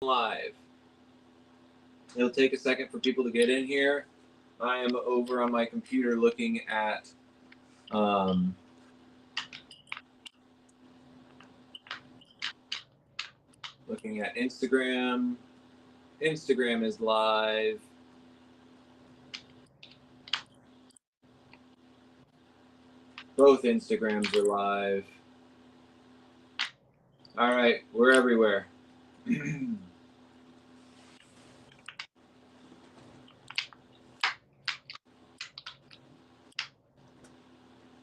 Live. It'll take a second for people to get in here. I am over on my computer looking at Instagram. Instagram is live. Both Instagrams are live. All right, we're everywhere.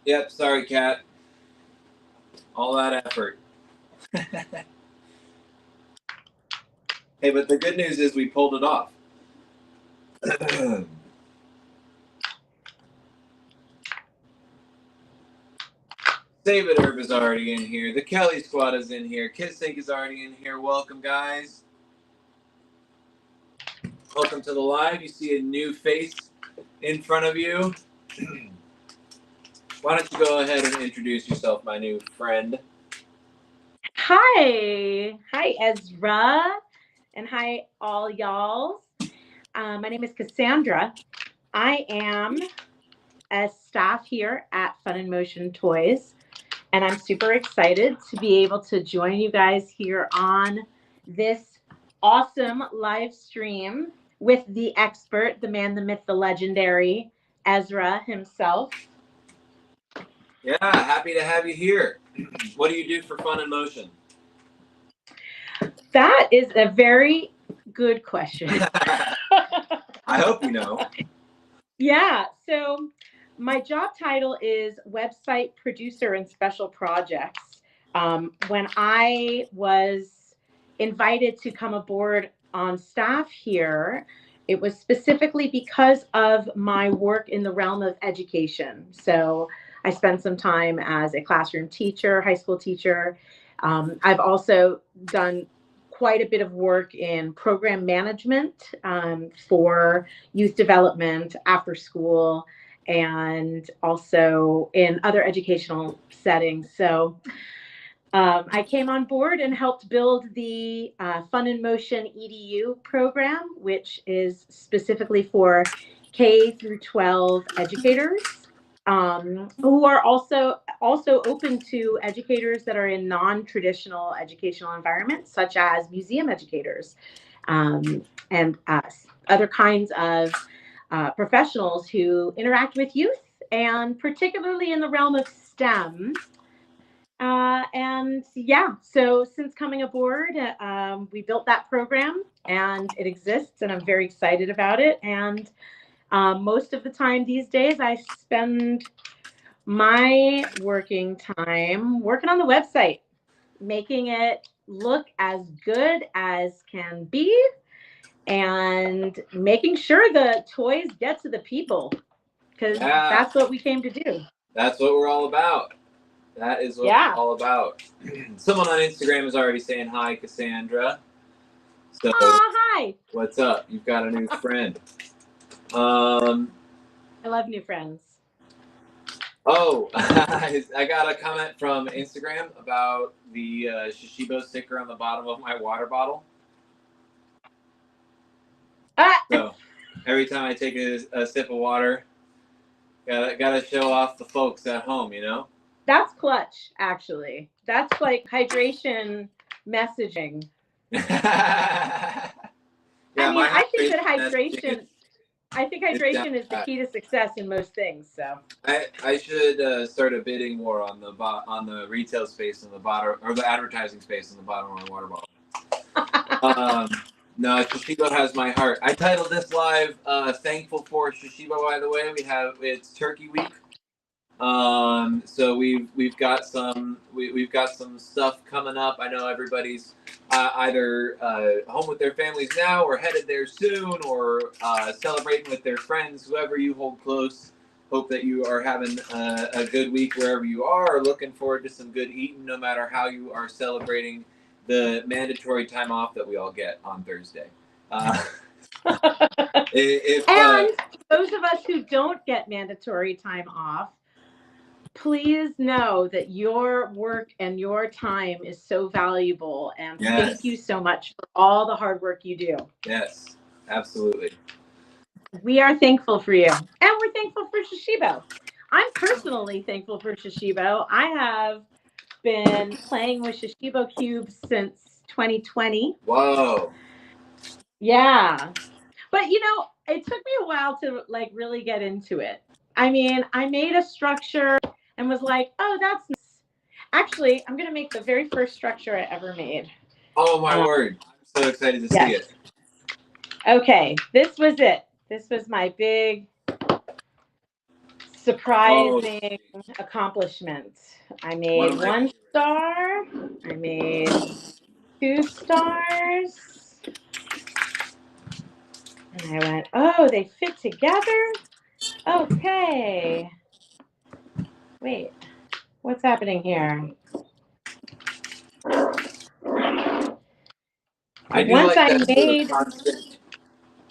Yep, sorry, Kat. All that effort. Hey, but the good news is we pulled it off. Save It Herb is already in here. The Kelly Squad is in here. Kissink is already in here. Welcome, guys. Welcome to the live. You see a new face in front of you. Why don't you go ahead and introduce yourself, my new friend? Hi. Hi, Ezra. And hi, all y'all. My name is Cassandra. I am a staff here at Fun in Motion Toys. And I'm super excited to be able to join you guys here on this awesome live stream with the expert, the man, the myth, the legendary, Ezra himself. Yeah, happy to have you here. What do you do for Fun in Motion? That is a very good question. I hope you know. Yeah, so my job title is website producer and special projects. When I was invited to come aboard on staff here, it was specifically because of my work in the realm of education. So I spent some time as a classroom teacher, high school teacher. I've also done quite a bit of work in program management for youth development, after school, and also in other educational settings. So I came on board and helped build the Fun in Motion EDU program, which is specifically for K through 12 educators who are also open to educators that are in non-traditional educational environments, such as museum educators and other kinds of professionals who interact with youth, and particularly in the realm of STEM. And yeah, so since coming aboard, we built that program and it exists, and I'm very excited about it. And most of the time these days, I spend my working time working on the website, making it look as good as can be, and making sure the toys get to the people, because that's what we came to do. That's what we're all about. That is what we're all about. Someone on Instagram is already saying hi, Cassandra. So, hi. What's up? You've got a new friend. I love new friends. Oh, I got a comment from Instagram about the Shashibo sticker on the bottom of my water bottle. So every time I take a sip of water, gotta show off the folks at home, you know? That's clutch, actually. That's like hydration messaging. Yeah, I think that hydration is the key to success in most things. So I should start a bidding war on the retail space on the bottom, or the advertising space on the bottom of my water bottle. No, Shashibo has my heart. I titled this live "Thankful for Shashibo." By the way, it's Turkey Week. So we've got some stuff coming up. I know everybody's either home with their families now, or headed there soon, or celebrating with their friends. Whoever you hold close, hope that you are having a good week wherever you are. Or looking forward to some good eating, no matter how you are celebrating the mandatory time off that we all get on Thursday. And those of us who don't get mandatory time off, please know that your work and your time is so valuable. And thank Yes. you so much for all the hard work you do. Yes. Absolutely. We are thankful for you. And we're thankful for Shashibo. I'm personally thankful for Shashibo. I have been playing with Shashibo cubes since 2020. Whoa. Yeah. But it took me a while to like really get into it. I mean, I made a structure and was like, oh, that's nice. Actually, I'm going to make the very first structure I ever made. Oh my word. I'm so excited to see Yes. it. Okay. This was it. This was my big Oh, surprising accomplishment. I one made of my one star. I made 2 stars. And I went, oh, they fit together? Okay. Wait, what's happening here? I do Once like I that sort of made, constant.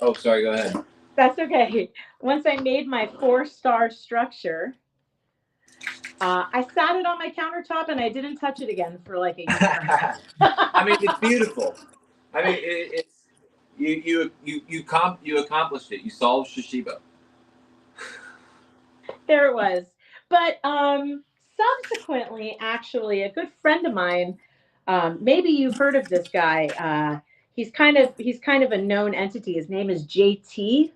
Oh, sorry, go ahead. that's okay. Once I made my 4-star structure, I sat it on my countertop and I didn't touch it again for like a year. I mean, it's beautiful. I mean, it's you accomplished it. You solved Shashibo. There it was. But subsequently, actually, a good friend of mine, maybe you've heard of this guy. He's kind of a known entity. His name is JT.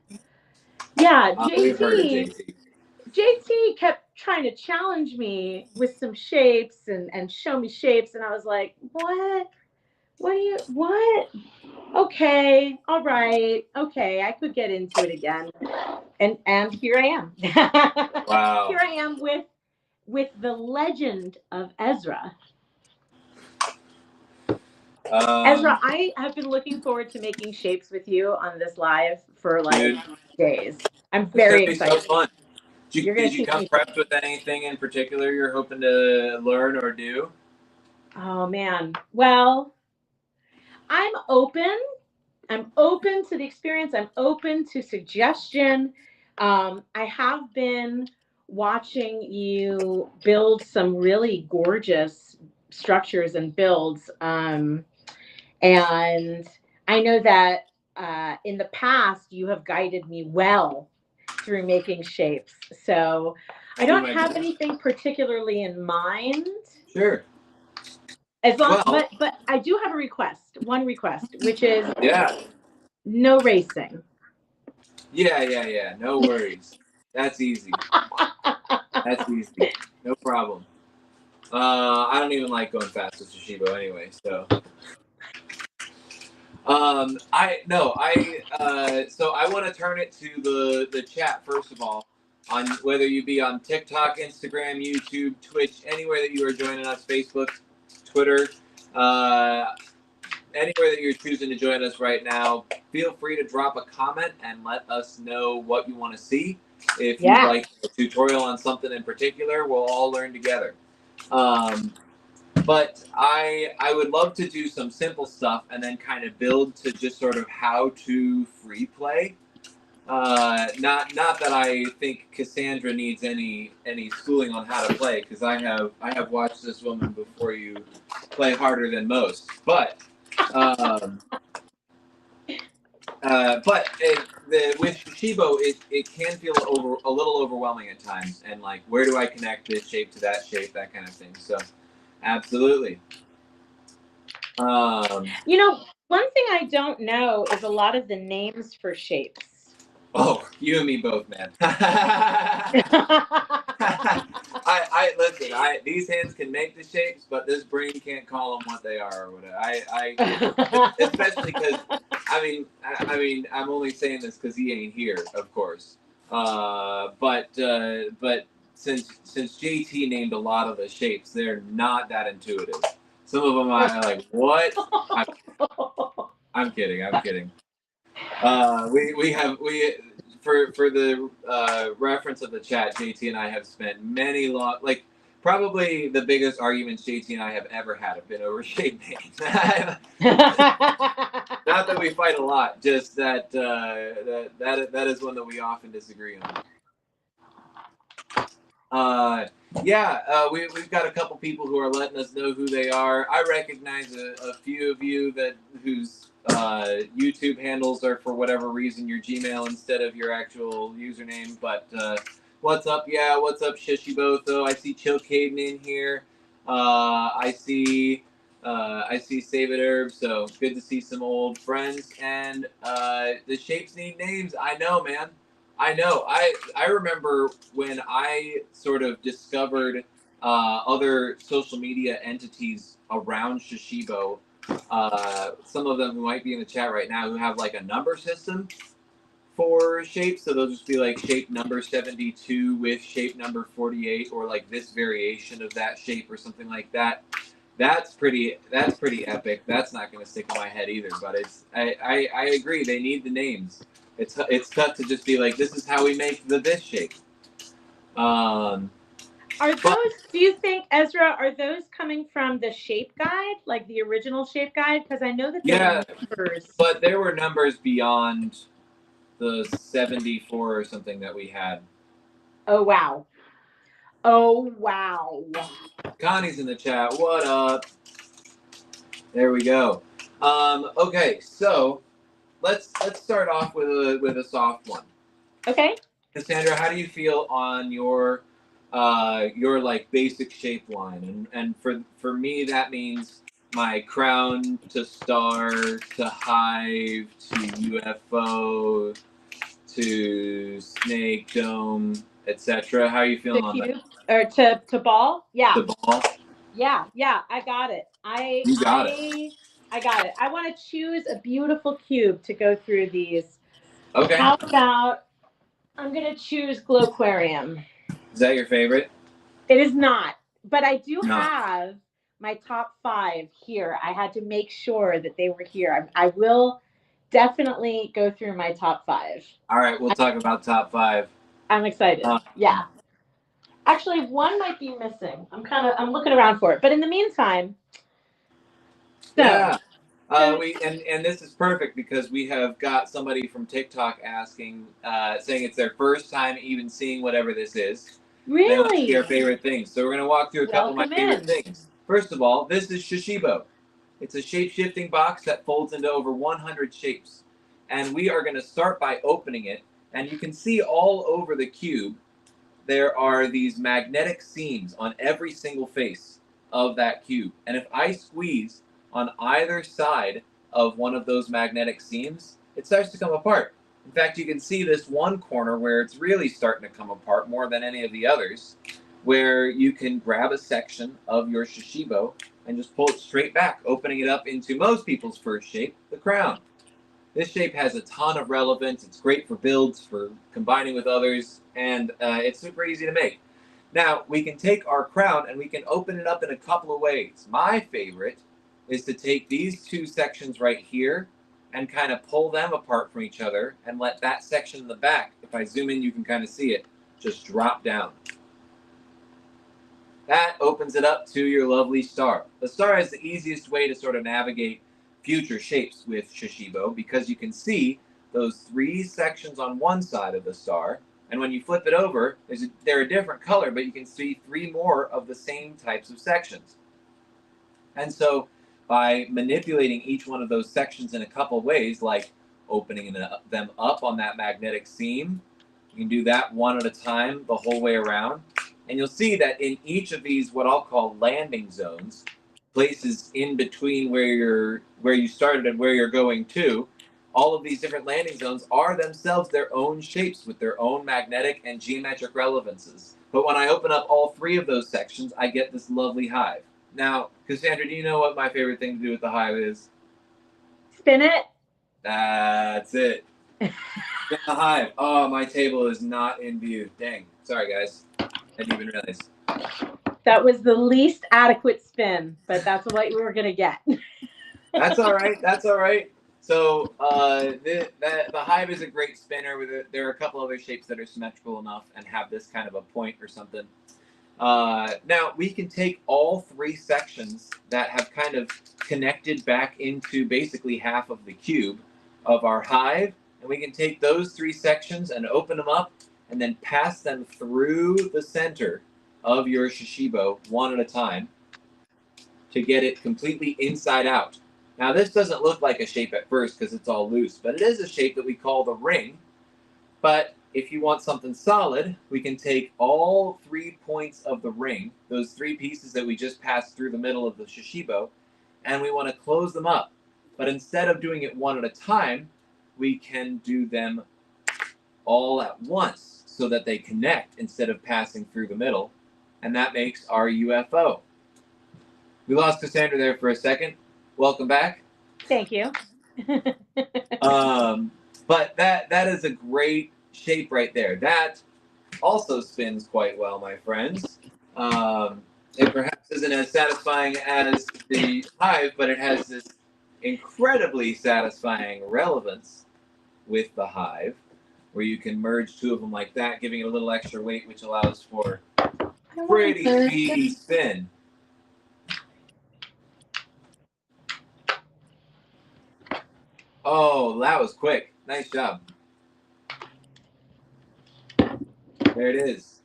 Yeah, We've heard of JT. JT. JT kept trying to challenge me with some shapes and show me shapes, and I was like, what? What? Okay, all right, okay, I could get into it again, and here I am. Wow. Here I am with the legend of Ezra. Ezra, I have been looking forward to making shapes with you on this live for like Dude, days. I'm it's gonna very be so excited. fun. You're Did gonna you teach come me. prepped with anything in particular you're hoping to learn or do? Oh man. Well, I'm open. I'm open to the experience. I'm open to suggestion. I have been watching you build some really gorgeous structures and builds. And I know that in the past, you have guided me well through making shapes. So I I do don't my have best. anything particularly in mind. Sure. As long, Well, but I do have a request, one request, which is yeah. no racing. Yeah. No worries. That's easy. That's easy. No problem. I don't even like going fast with Shashibo anyway, so. So I want to turn it to the chat first of all, on whether you be on TikTok, Instagram, YouTube, Twitch, anywhere that you are joining us, Facebook, Twitter, uh, anywhere that you're choosing to join us right now. Feel free to drop a comment and let us know what you want to see. If you'd Yeah. like a tutorial on something in particular, we'll all learn together. But I would love to do some simple stuff and then kind of build to just sort of how to free play. Not that I think Cassandra needs any schooling on how to play, because I have watched this woman before you play harder than most. But with Shashibo, it can feel a little overwhelming at times, and like, where do I connect this shape to that shape, that kind of thing. So absolutely. One thing I don't know is a lot of the names for shapes. Oh, you and me both, man. I listen. These hands can make the shapes, but this brain can't call them what they are or whatever. Especially because I mean, I'm only saying this because he ain't here, of course. But since JT named a lot of the shapes, they're not that intuitive. Some of them are like, what? I'm kidding. I'm kidding. We for the reference of the chat, JT and I have spent many long, like, probably the biggest arguments JT and I have ever had have been over shape names. Not that we fight a lot, just that that is one that we often disagree on. We've got a couple people who are letting us know who they are. I recognize a few of you whose YouTube handles are, for whatever reason, your Gmail instead of your actual username. But what's up? Yeah, what's up, Shashibo? Though I see Chill Caden in here. I see Save It Herb. So good to see some old friends. And the shapes need names. I know, man. I know. I remember when I sort of discovered other social media entities around Shashibo. Some of them who might be in the chat right now who have like a number system for shapes. So they'll just be like shape number 72 with shape number 48, or like this variation of that shape or something like that. That's pretty epic. That's not going to stick in my head either. But I agree. They need the names. It's tough to just be like, this is how we make this shape. Are those, do you think, Ezra, are those coming from the shape guide, like the original shape guide? Because I know that there are numbers. But there were numbers beyond the 74 or something that we had. Oh, wow. Oh, wow. Connie's in the chat. What up? There we go. Okay, so let's start off with a soft one. Okay. Cassandra, how do you feel on your like basic shape line? And for me, that means my crown to star to hive to UFO to snake dome, etc. How are you feeling on that? Or to ball? Yeah. The ball. Yeah, I got it. You got it. I got it. I want to choose a beautiful cube to go through these. Okay. How about I'm gonna choose Glowquarium. Is that your favorite? It is not, but I do have my top 5 here. I had to make sure that they were here. I will definitely go through my top 5. All right, we'll talk about top 5. I'm excited. Yeah. Actually, one might be missing. I'm looking around for it. But in the meantime, yeah. And this is perfect because we have got somebody from TikTok asking, saying it's their first time even seeing whatever this is. Really? They want to see our favorite things. So we're going to walk through a couple of my favorite things. First of all, this is Shashibo. It's a shape-shifting box that folds into over 100 shapes. And we are going to start by opening it. And you can see all over the cube, there are these magnetic seams on every single face of that cube. And if I squeeze on either side of one of those magnetic seams, it starts to come apart. In fact, you can see this one corner where it's really starting to come apart more than any of the others, where you can grab a section of your Shashibo and just pull it straight back, opening it up into most people's first shape, the crown. This shape has a ton of relevance. It's great for builds, for combining with others, and it's super easy to make. Now, we can take our crown and we can open it up in a couple of ways. My favorite is to take these two sections right here and kind of pull them apart from each other and let that section in the back, if I zoom in, you can kind of see it, just drop down. That opens it up to your lovely star. The star is the easiest way to sort of navigate future shapes with Shashibo because you can see those 3 sections on one side of the star, and when you flip it over, they're a different color, but you can see 3 more of the same types of sections. And so by manipulating each one of those sections in a couple ways, like opening them up on that magnetic seam, you can do that one at a time the whole way around. And you'll see that in each of these, what I'll call landing zones, places in between where you started and where you're going to, all of these different landing zones are themselves their own shapes with their own magnetic and geometric relevances. But when I open up all 3 of those sections, I get this lovely hive. Now, Cassandra, do you know what my favorite thing to do with the hive is? Spin it. That's it. Spin the hive. Oh, my table is not in view. Dang. Sorry, guys. I didn't even realize. That was the least adequate spin, but that's what we were going to get. That's all right. That's all right. So the hive is a great spinner. There are a couple other shapes that are symmetrical enough and have this kind of a point or something. Now, we can take all 3 sections that have kind of connected back into basically half of the cube of our hive, and we can take those 3 sections and open them up and then pass them through the center of your Shashibo one at a time to get it completely inside out. Now, this doesn't look like a shape at first because it's all loose, but it is a shape that we call the ring. But if you want something solid, we can take all 3 points of the ring, those 3 pieces that we just passed through the middle of the Shashibo, and we want to close them up. But instead of doing it one at a time, we can do them all at once so that they connect instead of passing through the middle, and that makes our UFO. We lost Cassandra there for a second. Welcome back. Thank you. But that is a great shape right there. That also spins quite well, my friends. It perhaps isn't as satisfying as the hive, but it has this incredibly satisfying relevance with the hive, where you can merge 2 of them like that, giving it a little extra weight, which allows for pretty speedy spin. Oh, that was quick. Nice job. There it is.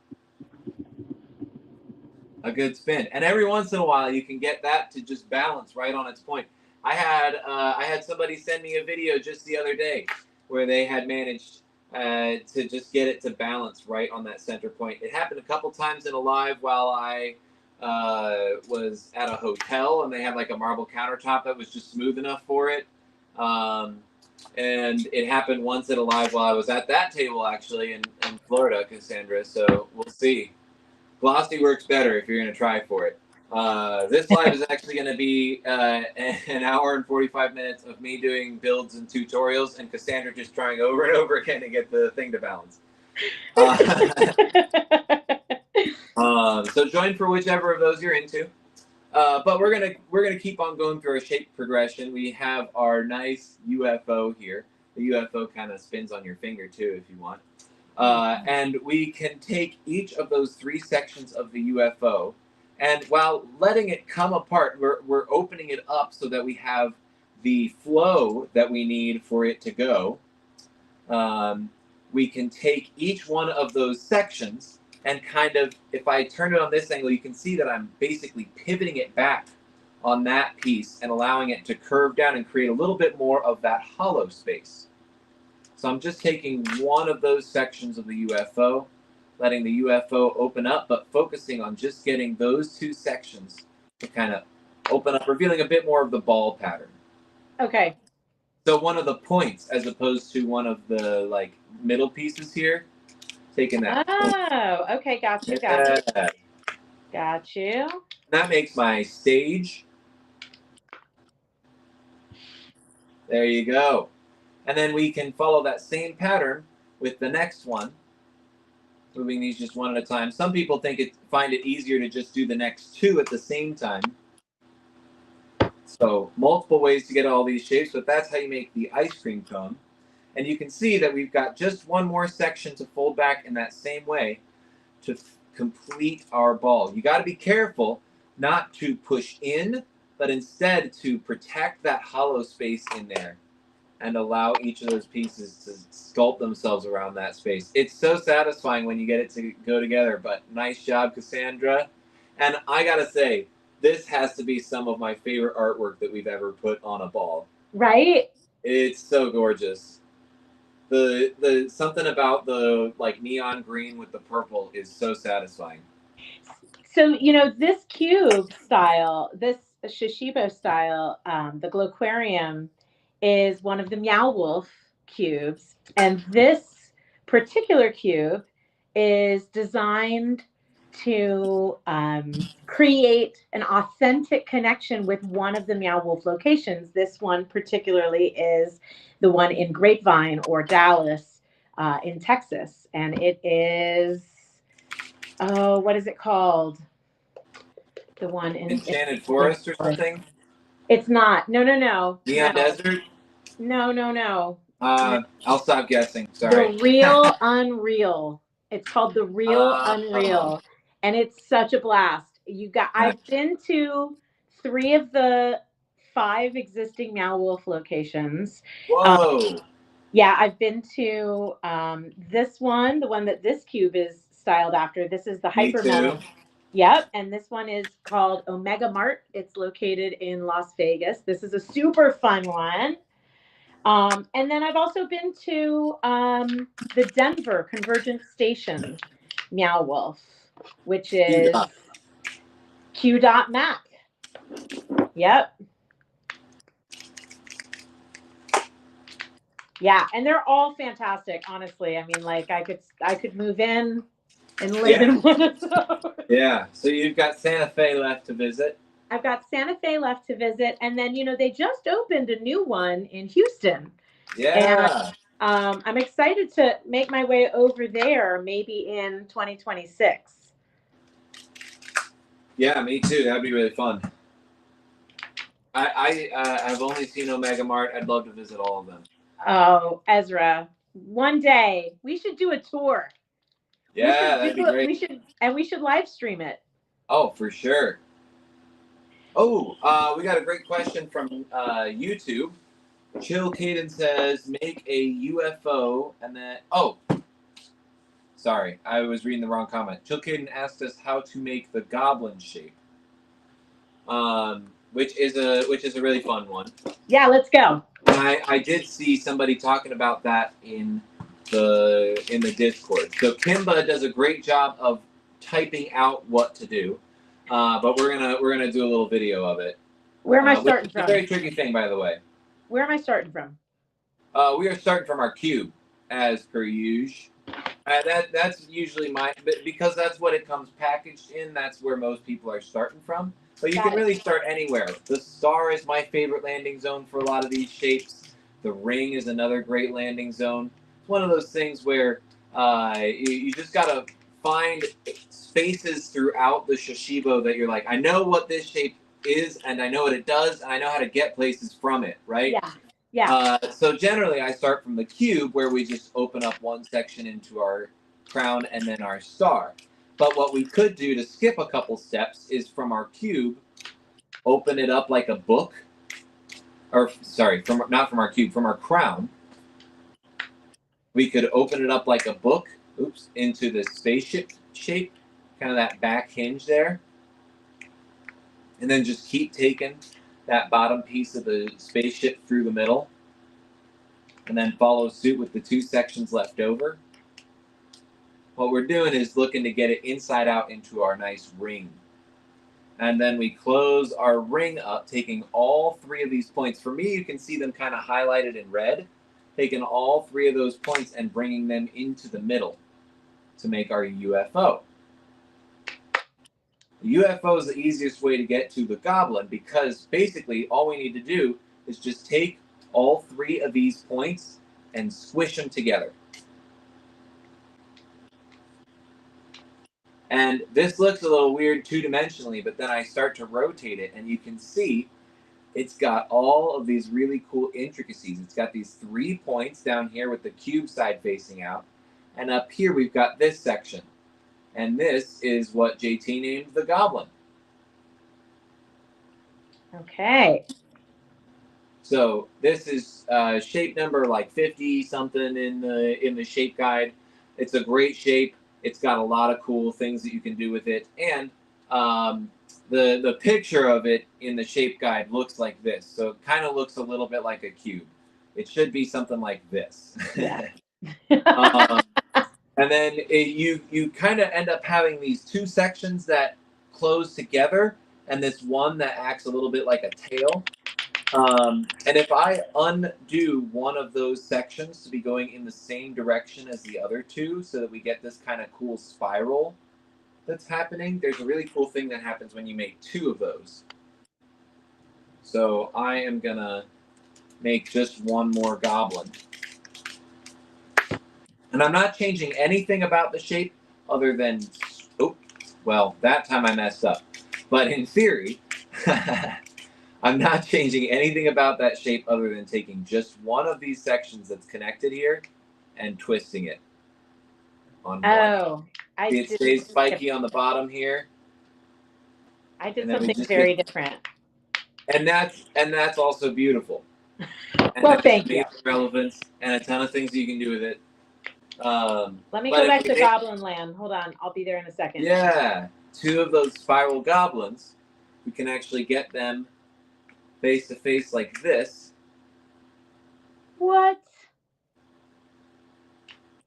A good spin. And every once in a while, you can get that to just balance right on its point. I had somebody send me a video just the other day where they had managed to just get it to balance right on that center point. It happened a couple times in a live while I was at a hotel, and they had like a marble countertop that was just smooth enough for it. And it happened once at a live while I was at that table, actually, in Florida, Cassandra. So we'll see. Glossy works better if you're going to try for it. This live is actually going to be an hour and 45 minutes of me doing builds and tutorials, and Cassandra just trying over and over again to get the thing to balance. So join for whichever of those you're into. But we're gonna keep on going through our shape progression. We have our nice UFO here. The UFO kind of spins on your finger too, if you want. And we can take each of those 3 sections of the UFO, and while letting it come apart, we're opening it up so that we have the flow that we need for it to go. We can take each one of those sections and kind of, if I turn it on this angle, you can see that I'm basically pivoting it back on that piece and allowing it to curve down and create a little bit more of that hollow space. So I'm just taking one of those sections of the UFO, letting the UFO open up, but focusing on just getting those 2 sections to kind of open up, revealing a bit more of the ball pattern. Okay. So one of the points, as opposed to one of the like middle pieces here, taking that. Oh, okay. Got you. Got you. That makes my stage. There you go. And then we can follow that same pattern with the next one, moving these just one at a time. Some people find it easier to just do the next 2 at the same time. So multiple ways to get all these shapes, but that's how you make the ice cream cone. And you can see that we've got just one more section to fold back in that same way to complete our ball. You got to be careful not to push in, but instead to protect that hollow space in there and allow each of those pieces to sculpt themselves around that space. It's so satisfying when you get it to go together, but nice job, Cassandra. And I got to say, this has to be some of my favorite artwork that we've ever put on a ball. Right? It's so gorgeous. The something about the like neon green with the purple is so satisfying. So, this cube style, this Shashibo style, the Gloquarium is one of the Meow Wolf cubes. And this particular cube is designed to create an authentic connection with one of the Meow Wolf locations. This one particularly is the one in Grapevine or Dallas in Texas. And it is, oh, what is it called? The one in Enchanted Forest or something? It's not. No. Neon Desert? No. I'll stop guessing. Sorry. The Real Unreal. It's called The Real Unreal. And it's such a blast. I've been to 3 of the 5 existing Meow Wolf locations. Whoa. Yeah, I've been to this one, the one that this cube is styled after. This is the Me Hyper too. Melon. Yep, and this one is called Omega Mart. It's located in Las Vegas. This is a super fun one. And then I've also been to the Denver Convergence Station, Meow Wolf, which You is got. Q.Mac. Yep. Yeah, and they're all fantastic, honestly. I mean, like I could move in and live Yeah. in one of those. Yeah. So you've got Santa Fe left to visit. I've got Santa Fe left to visit, and then they just opened a new one in Houston, and Yeah. I'm excited to make my way over there, maybe in 2026. Yeah, me too. That'd be really fun. I've only seen Omega Mart. I'd love to visit all of them. Oh, Ezra, one day we should do a tour. We Yeah, should do that'd be it. great. We should live stream it. Oh, for sure. Oh, we got a great question from YouTube. Chill Caden says, make a UFO and then. Oh, sorry. I was reading the wrong comment. Chill Caden asked us how to make the goblin shape. Which is a really fun one. Yeah, let's go. And I did see somebody talking about that in the Discord. So Kimba does a great job of typing out what to do, but we're gonna do a little video of it. Where am I Which starting is a from? very tricky thing, by the way. Where am I starting from? We are starting from our cube, as per usual. That's usually because that's what it comes packaged in. That's where most people are starting from. But you Got can it. really start anywhere. The star is my favorite landing zone for a lot of these shapes. The ring is another great landing zone. It's one of those things where you just gotta find spaces throughout the Shashibo that you're like, I know what this shape is, and I know what it does, and I know how to get places from it, right? Yeah. Yeah. So generally, I start from the cube where we just open up one section into our crown and then our star. But what we could do to skip a couple steps is from our cube, open it up like a book, or sorry, not from our cube, from our crown. We could open it up like a book, into the spaceship shape, kind of that back hinge there, and then just keep taking that bottom piece of the spaceship through the middle, and then follow suit with the two sections left over. What we're doing is looking to get it inside out into our nice ring. And then we close our ring up, taking all three of these points. For me, you can see them kind of highlighted in red. Taking all three of those points and bringing them into the middle to make our UFO. The UFO is the easiest way to get to the goblin because basically all we need to do is just take all three of these points and squish them together. And this looks a little weird two-dimensionally, but then I start to rotate it, and you can see it's got all of these really cool intricacies. It's got these 3 points down here with the cube side facing out, and up here we've got this section. And this is what JT named the goblin. Okay. So this is shape number like 50 something in the shape guide. It's a great shape. It's got a lot of cool things that you can do with it, and the picture of it in the shape guide looks like this. So it kind of looks a little bit like a cube. It should be something like this. Yeah. And then you kind of end up having these two sections that close together, and this one that acts a little bit like a tail. And if I undo one of those sections to be going in the same direction as the other two so that we get this kind of cool spiral that's happening, there's a really cool thing that happens when you make two of those. So I am going to make just one more goblin. And I'm not changing anything about the shape other than, well, that time I messed up. But in theory, I'm not changing anything about that shape other than taking just one of these sections that's connected here and twisting it on one. Oh, See, it stays spiky on the bottom here. I did something very different. And that's also beautiful. and Well, has thank you. amazing relevance and a ton of things you can do with it. Let me But go if back we to make, Goblin Land. Hold on, I'll be there in a second. yeah, 2 of those spiral goblins, we can actually get them face to face like this. What?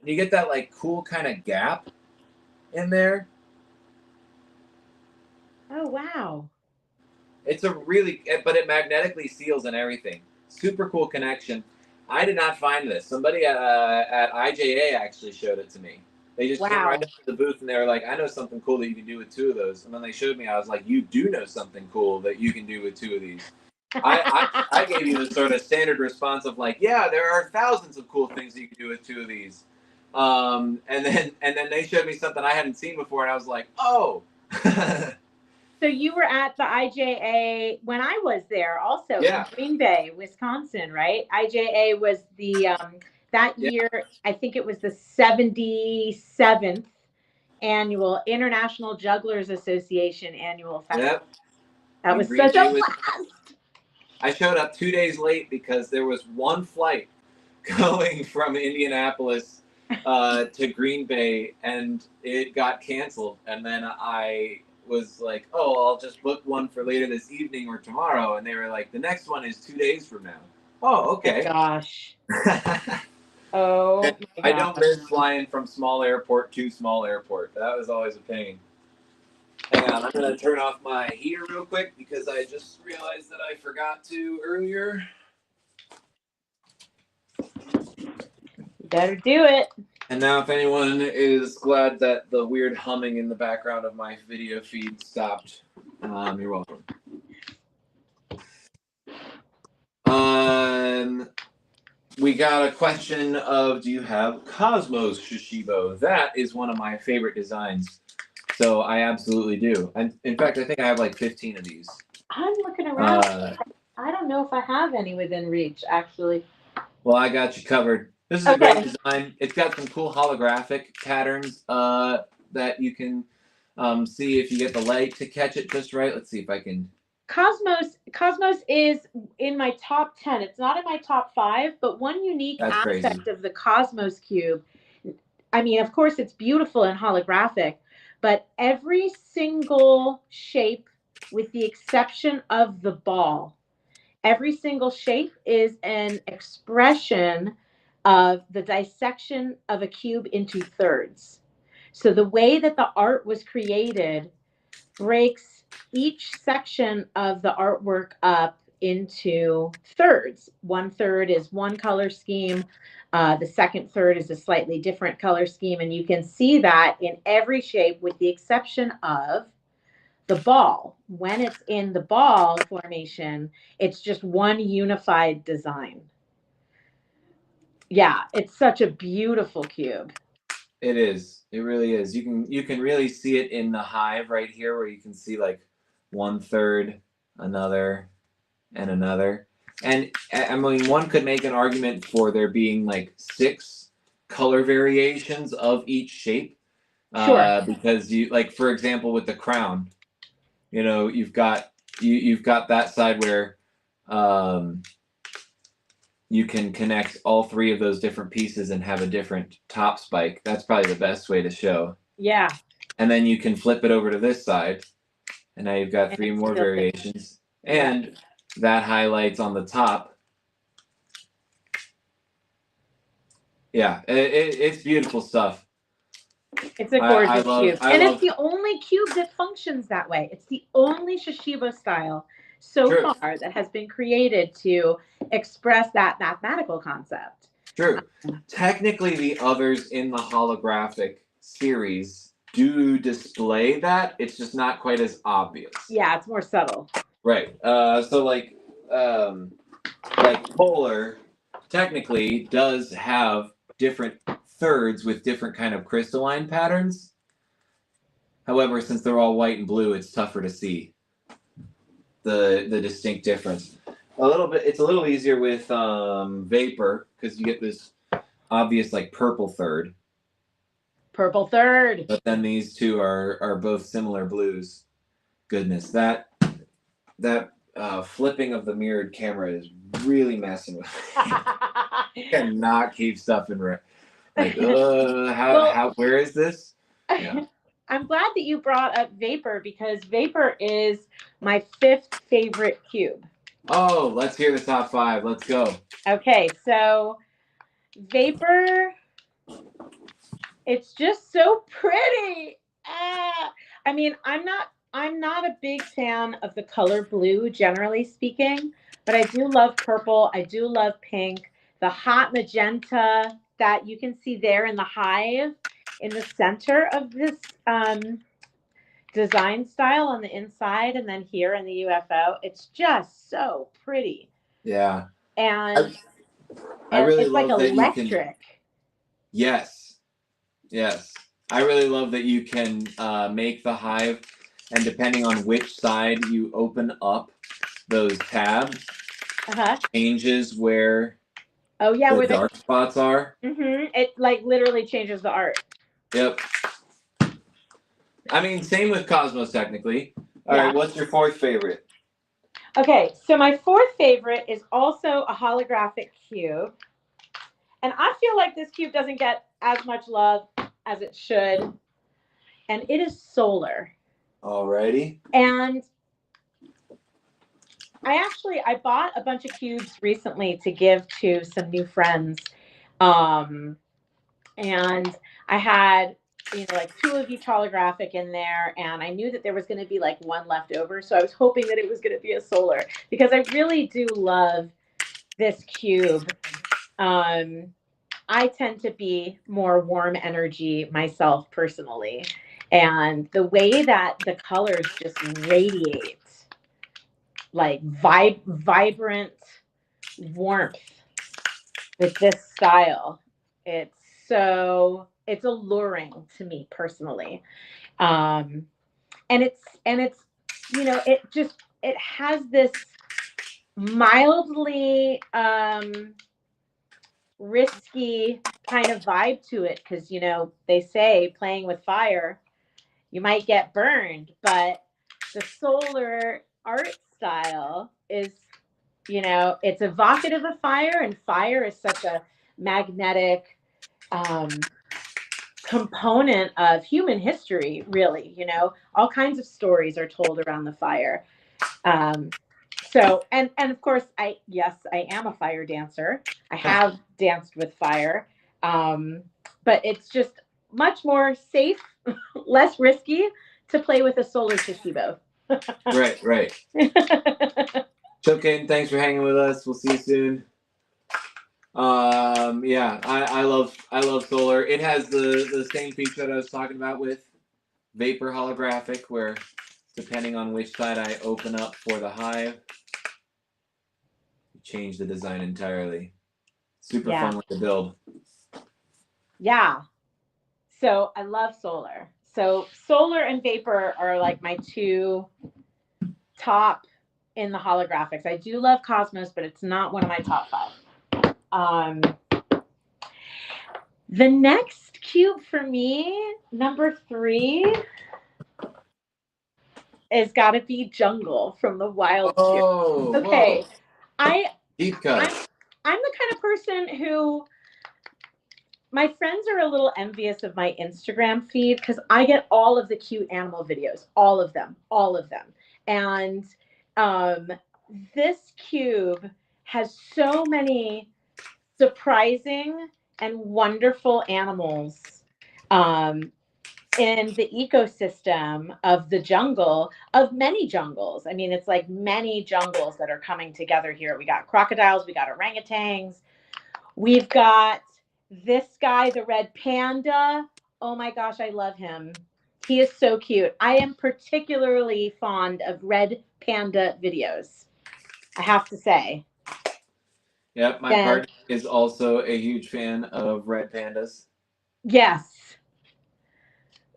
And you get that like cool kind of gap in there. Oh, wow. It's a really, but it magnetically seals and everything. Super cool connection. I did not find this. Somebody at IJA actually showed it to me. They just came right Wow. up to the booth and they were like, "I know something cool that you can do with 2 of those." And then they showed me. I was like, "You do know something cool that you can do with 2 of these." I gave you the sort of standard response of like, "Yeah, there are thousands of cool things that you can do with 2 of these." And then they showed me something I hadn't seen before, and I was like, "Oh." So you were at the IJA when I was there also in Yeah. Green Bay, Wisconsin, right? IJA was the that Yeah. year, I think it was the 77th annual International Jugglers Association annual festival. Yep. That In was Green such a Bay, blast. I showed up 2 days late because there was one flight going from Indianapolis to Green Bay, and it got canceled. And then I was like, "Oh, I'll just book one for later this evening or tomorrow." And they were like, "The next one is 2 days from now." Oh, Oh my okay. gosh. Oh my I don't gosh. miss flying from small airport to small airport. That was always a pain. Hang on, I'm gonna turn off my heater real quick because I just realized that I forgot to earlier. Better do it. And now, if anyone is glad that the weird humming in the background of my video feed stopped, you're welcome. We got a question of, do you have Cosmos Shashibo? That is one of my favorite designs. So I absolutely do. And in fact, I think I have like 15 of these. I'm looking around. I don't know if I have any within reach, actually. Well, I got you covered. This is a great design. It's got some cool holographic patterns that you can see if you get the light to catch it just right. Let's see if I can. Cosmos is in my top 10. It's not in my top 5, but one unique That's aspect crazy. of the Cosmos cube, I mean, of course it's beautiful and holographic, but every single shape with the exception of the ball, every single shape is an expression of the dissection of a cube into thirds. So the way that the art was created breaks each section of the artwork up into thirds. 1/3 is one color scheme. The second third is a slightly different color scheme. And you can see that in every shape with the exception of the ball. When it's in the ball formation, it's just one unified design. Yeah, it's such a beautiful cube. It is. It really is. You can really see it in the hive right here, where you can see like 1/3, another, and another. And I mean, one could make an argument for there being like 6 color variations of each shape. Sure. Because you, like, for example, with the crown, you know, you've got that side where you can connect all 3 of those different pieces and have a different top spike. That's probably the best way to show. Yeah. And then you can flip it over to this side, and now you've got 3 more variations. And that highlights on the top. Yeah, it's beautiful stuff. It's a gorgeous cube. And love, it's the only cube that functions that way. It's the only Shashibo style so far that has been created to express that mathematical concept. True. Technically, the others in the holographic series do display that. It's just not quite as obvious. Yeah, it's more subtle. Right. So like Polar technically does have different thirds with different kind of crystalline patterns. However, since they're all white and blue, it's tougher to see the distinct difference. A little bit. It's a little easier with Vapor because you get this obvious like purple third. Purple third. But then these two are both similar blues. Goodness, that flipping of the mirrored camera is really messing with me. I cannot keep stuff in like, where is this? Yeah. I'm glad that you brought up Vapor because Vapor is my 5th favorite cube. Oh, let's hear the top 5. Let's go. Okay, so Vapor, it's just so pretty. I mean, I'm not a big fan of the color blue, generally speaking, but I do love purple. I do love pink. The hot magenta that you can see there in the hive in the center of this design style on the inside, and then here in the UFO, it's just so pretty. Yeah. And I really it's like love that you can. electric. Yes. I really love that you can make the hive, and depending on which side you open up those tabs, changes where the dark spots are. It like literally changes the art. Yep. I mean, same with Cosmos technically. All right, what's your 4th favorite? Okay, so my 4th favorite is also a holographic cube. And I feel like this cube doesn't get as much love as it should. And it is solar. Alrighty. And I bought a bunch of cubes recently to give to some new friends. And I had, like 2 of each holographic in there. And I knew that there was going to be like 1 left over. So I was hoping that it was going to be a solar because I really do love this cube. I tend to be more warm energy myself personally. And the way that the colors just radiate, like vibrant warmth with this style, it's alluring to me personally. And it's it has this mildly risky kind of vibe to it because they say playing with fire you might get burned, but the solar art style is it's evocative of fire, and fire is such a magnetic component of human history, really. All kinds of stories are told around the fire. So, and of course, I am a fire dancer. I have danced with fire, but it's just much more safe, less risky to play with a solar Shashibo. Right. Chokin, thanks for hanging with us. We'll see you soon. Yeah, I love solar. It has the same feature that I was talking about with Vapor holographic, where depending on which side I open up for the hive, change the design entirely. Super fun with the build. Yeah. So I love solar. So solar and Vapor are like my 2 top in the holographics. I do love Cosmos, but it's not one of my top 5. The next cube for me, number 3, is got to be Jungle from the Wild Cube. Okay. Deep cut. I'm the kind of person who my friends are a little envious of my Instagram feed because I get all of the cute animal videos, all of them. And this cube has so many surprising and wonderful animals in the ecosystem of the jungle, of many jungles. I mean, it's like many jungles that are coming together here. We got crocodiles, we got orangutans, we've got this guy, the red panda. Oh my gosh, I love him. He is so cute. I am particularly fond of red panda videos, I have to say. Yep, my partner is also a huge fan of red pandas. Yes.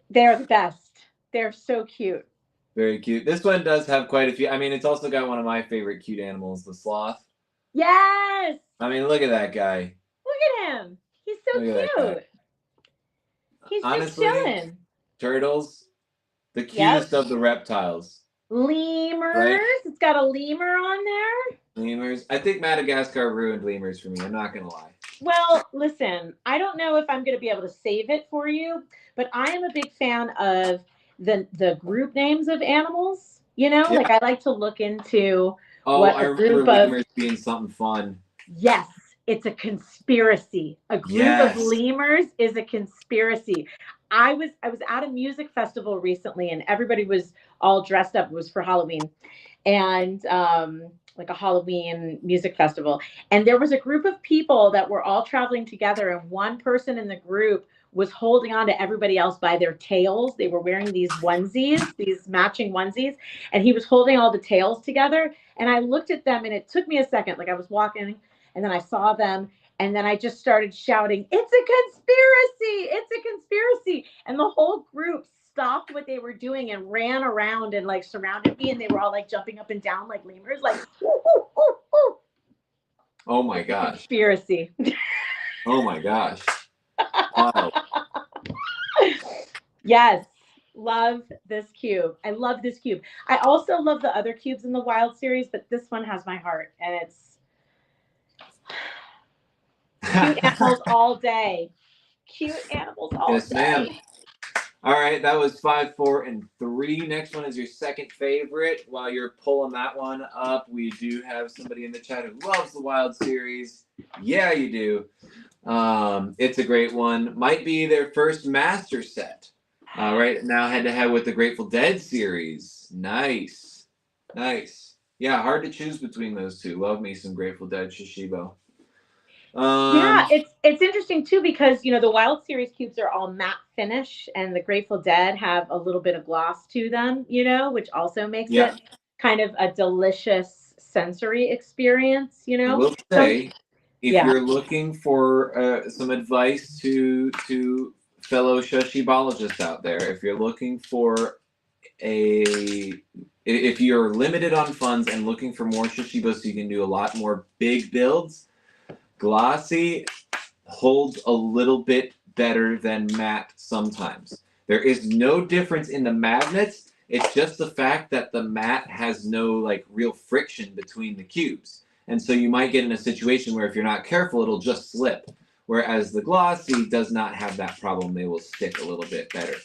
They're the best. They're so cute. Very cute. This one does have quite a few. I mean, it's also got one of my favorite cute animals, the sloth. Yes. I mean, look at that guy. Look at him. He's so cute. He's honestly, just chilling. Turtles, the cutest of the reptiles. Lemurs. right? It's got a lemur on there. Lemurs. I think Madagascar ruined lemurs for me. I'm not gonna lie. Well, listen, I don't know if I'm going to be able to save it for you, but I am a big fan of the group names of animals. You know, like Yeah. I like to look into Oh, what I a remember group of, lemurs being something fun. yes, it's a conspiracy. A group of Yes. lemurs is a conspiracy. I was at a music festival recently and everybody was all dressed up. It was for Halloween and like a Halloween music festival. And there was a group of people that were all traveling together, and one person in the group was holding on to everybody else by their tails. They were wearing these onesies, these matching onesies, and he was holding all the tails together. And I looked at them, and it took me a second. Like I was walking, and then I saw them, and then I just started shouting, "It's a conspiracy! It's a conspiracy!" And the whole group stopped what they were doing and ran around and like surrounded me, and they were all like jumping up and down like lemurs, like, ooh, ooh, ooh, ooh. Oh my It's a gosh. conspiracy. Oh my gosh. Wow. Yes. Love this cube. I love this cube. I also love the other cubes in the Wild series, but this one has my heart, and it's cute animals all day. Cute animals all Yes, ma'am. day. All right, that was 5, 4, and 3. Next one is your second favorite. While you're pulling that one up, we do have somebody in the chat who loves the Wild series. Yeah, you do. It's a great one. Might be their first master set. Right now, head to head with the Grateful Dead series. Nice, nice. Yeah, hard to choose between those two. Love me some Grateful Dead Shashibo. Yeah, Um, it's interesting too because the Wild Series cubes are all matte finish, and the Grateful Dead have a little bit of gloss to them, which also makes yeah, it kind of a delicious sensory experience. I will Some say, if yeah. you're looking for some advice to fellow Shashibologists out there, if you're looking for a if you're limited on funds and looking for more Shishibo so you can do a lot more big builds, glossy holds a little bit better than matte sometimes. There is no difference in the magnets. It's just the fact that the matte has no like real friction between the cubes. And so you might get in a situation where if you're not careful, it'll just slip. Whereas the glossy does not have that problem. They will stick a little bit better.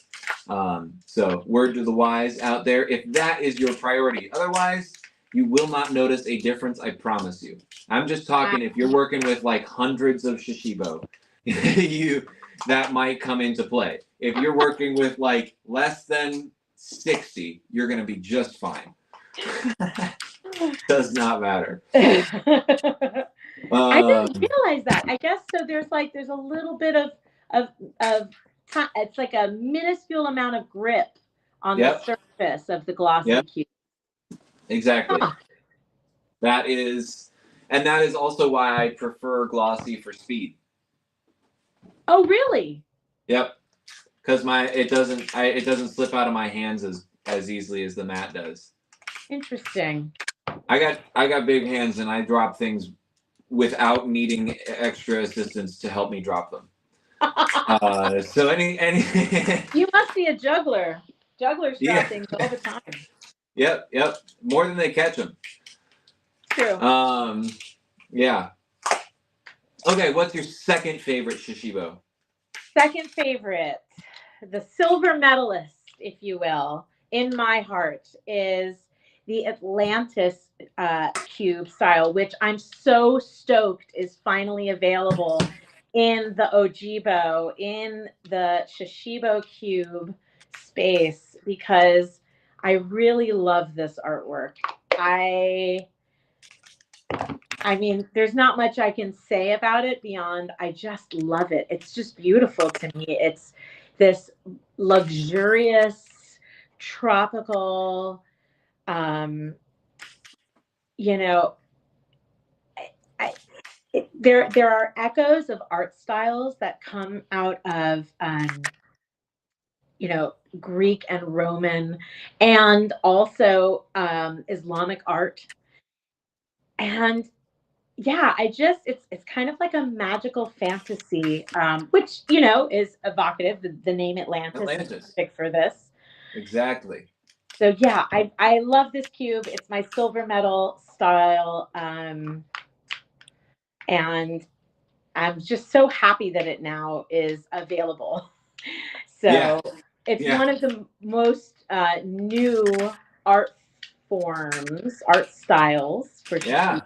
So word to the wise out there, if that is your priority. Otherwise, you will not notice a difference, I promise you. I'm just talking if you're working with like hundreds of Shishibo, you that might come into play. If you're working with like less than 60, you're gonna be just fine. Does not matter. I didn't Um, realize that. I guess so. There's a little bit of it's like a minuscule amount of grip on the yep, surface of the glossy yep, cube. exactly. Huh. That is, and that is also why I prefer glossy for speed. Oh, really? Yep, because it doesn't slip out of my hands as easily as the matte does. Interesting. I got big hands and I drop things without needing extra assistance to help me drop them. So any You must be a juggler. Jugglers drop yeah, things all the time. yep, more than they catch them. True. Yeah. Okay, what's your second favorite Shishibo? Second favorite, the silver medalist, if you will, in my heart is the Atlantis cube style, which I'm so stoked is finally available in the Ojibo, in the Shashibo cube space, because I really love this artwork. I I mean, there's not much I can say about it beyond I just love it. It's just beautiful to me. It's this luxurious, tropical, um, you know, I, there are echoes of art styles that come out of Greek and Roman, and also Islamic art. And yeah, it's kind of like a magical fantasy, which is evocative. The name Atlantis is Atlantis. perfect for this. Exactly. So yeah, I love this cube. It's my silver medal style, and I'm just so happy that it now is available. Yeah, So it's yeah, one of the most new art forms, art styles for yeah.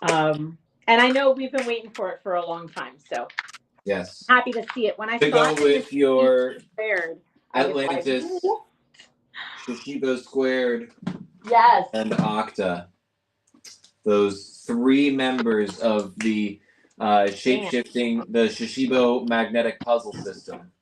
Shashiba. And I know we've been waiting for it for a long time. So Yes. happy to see it. When I To saw go it in the with your squared, I was like, Atlantis, Shashibo Squared, yes. and Octa. Those three members of the Damn. shape-shifting, the Shashibo magnetic puzzle system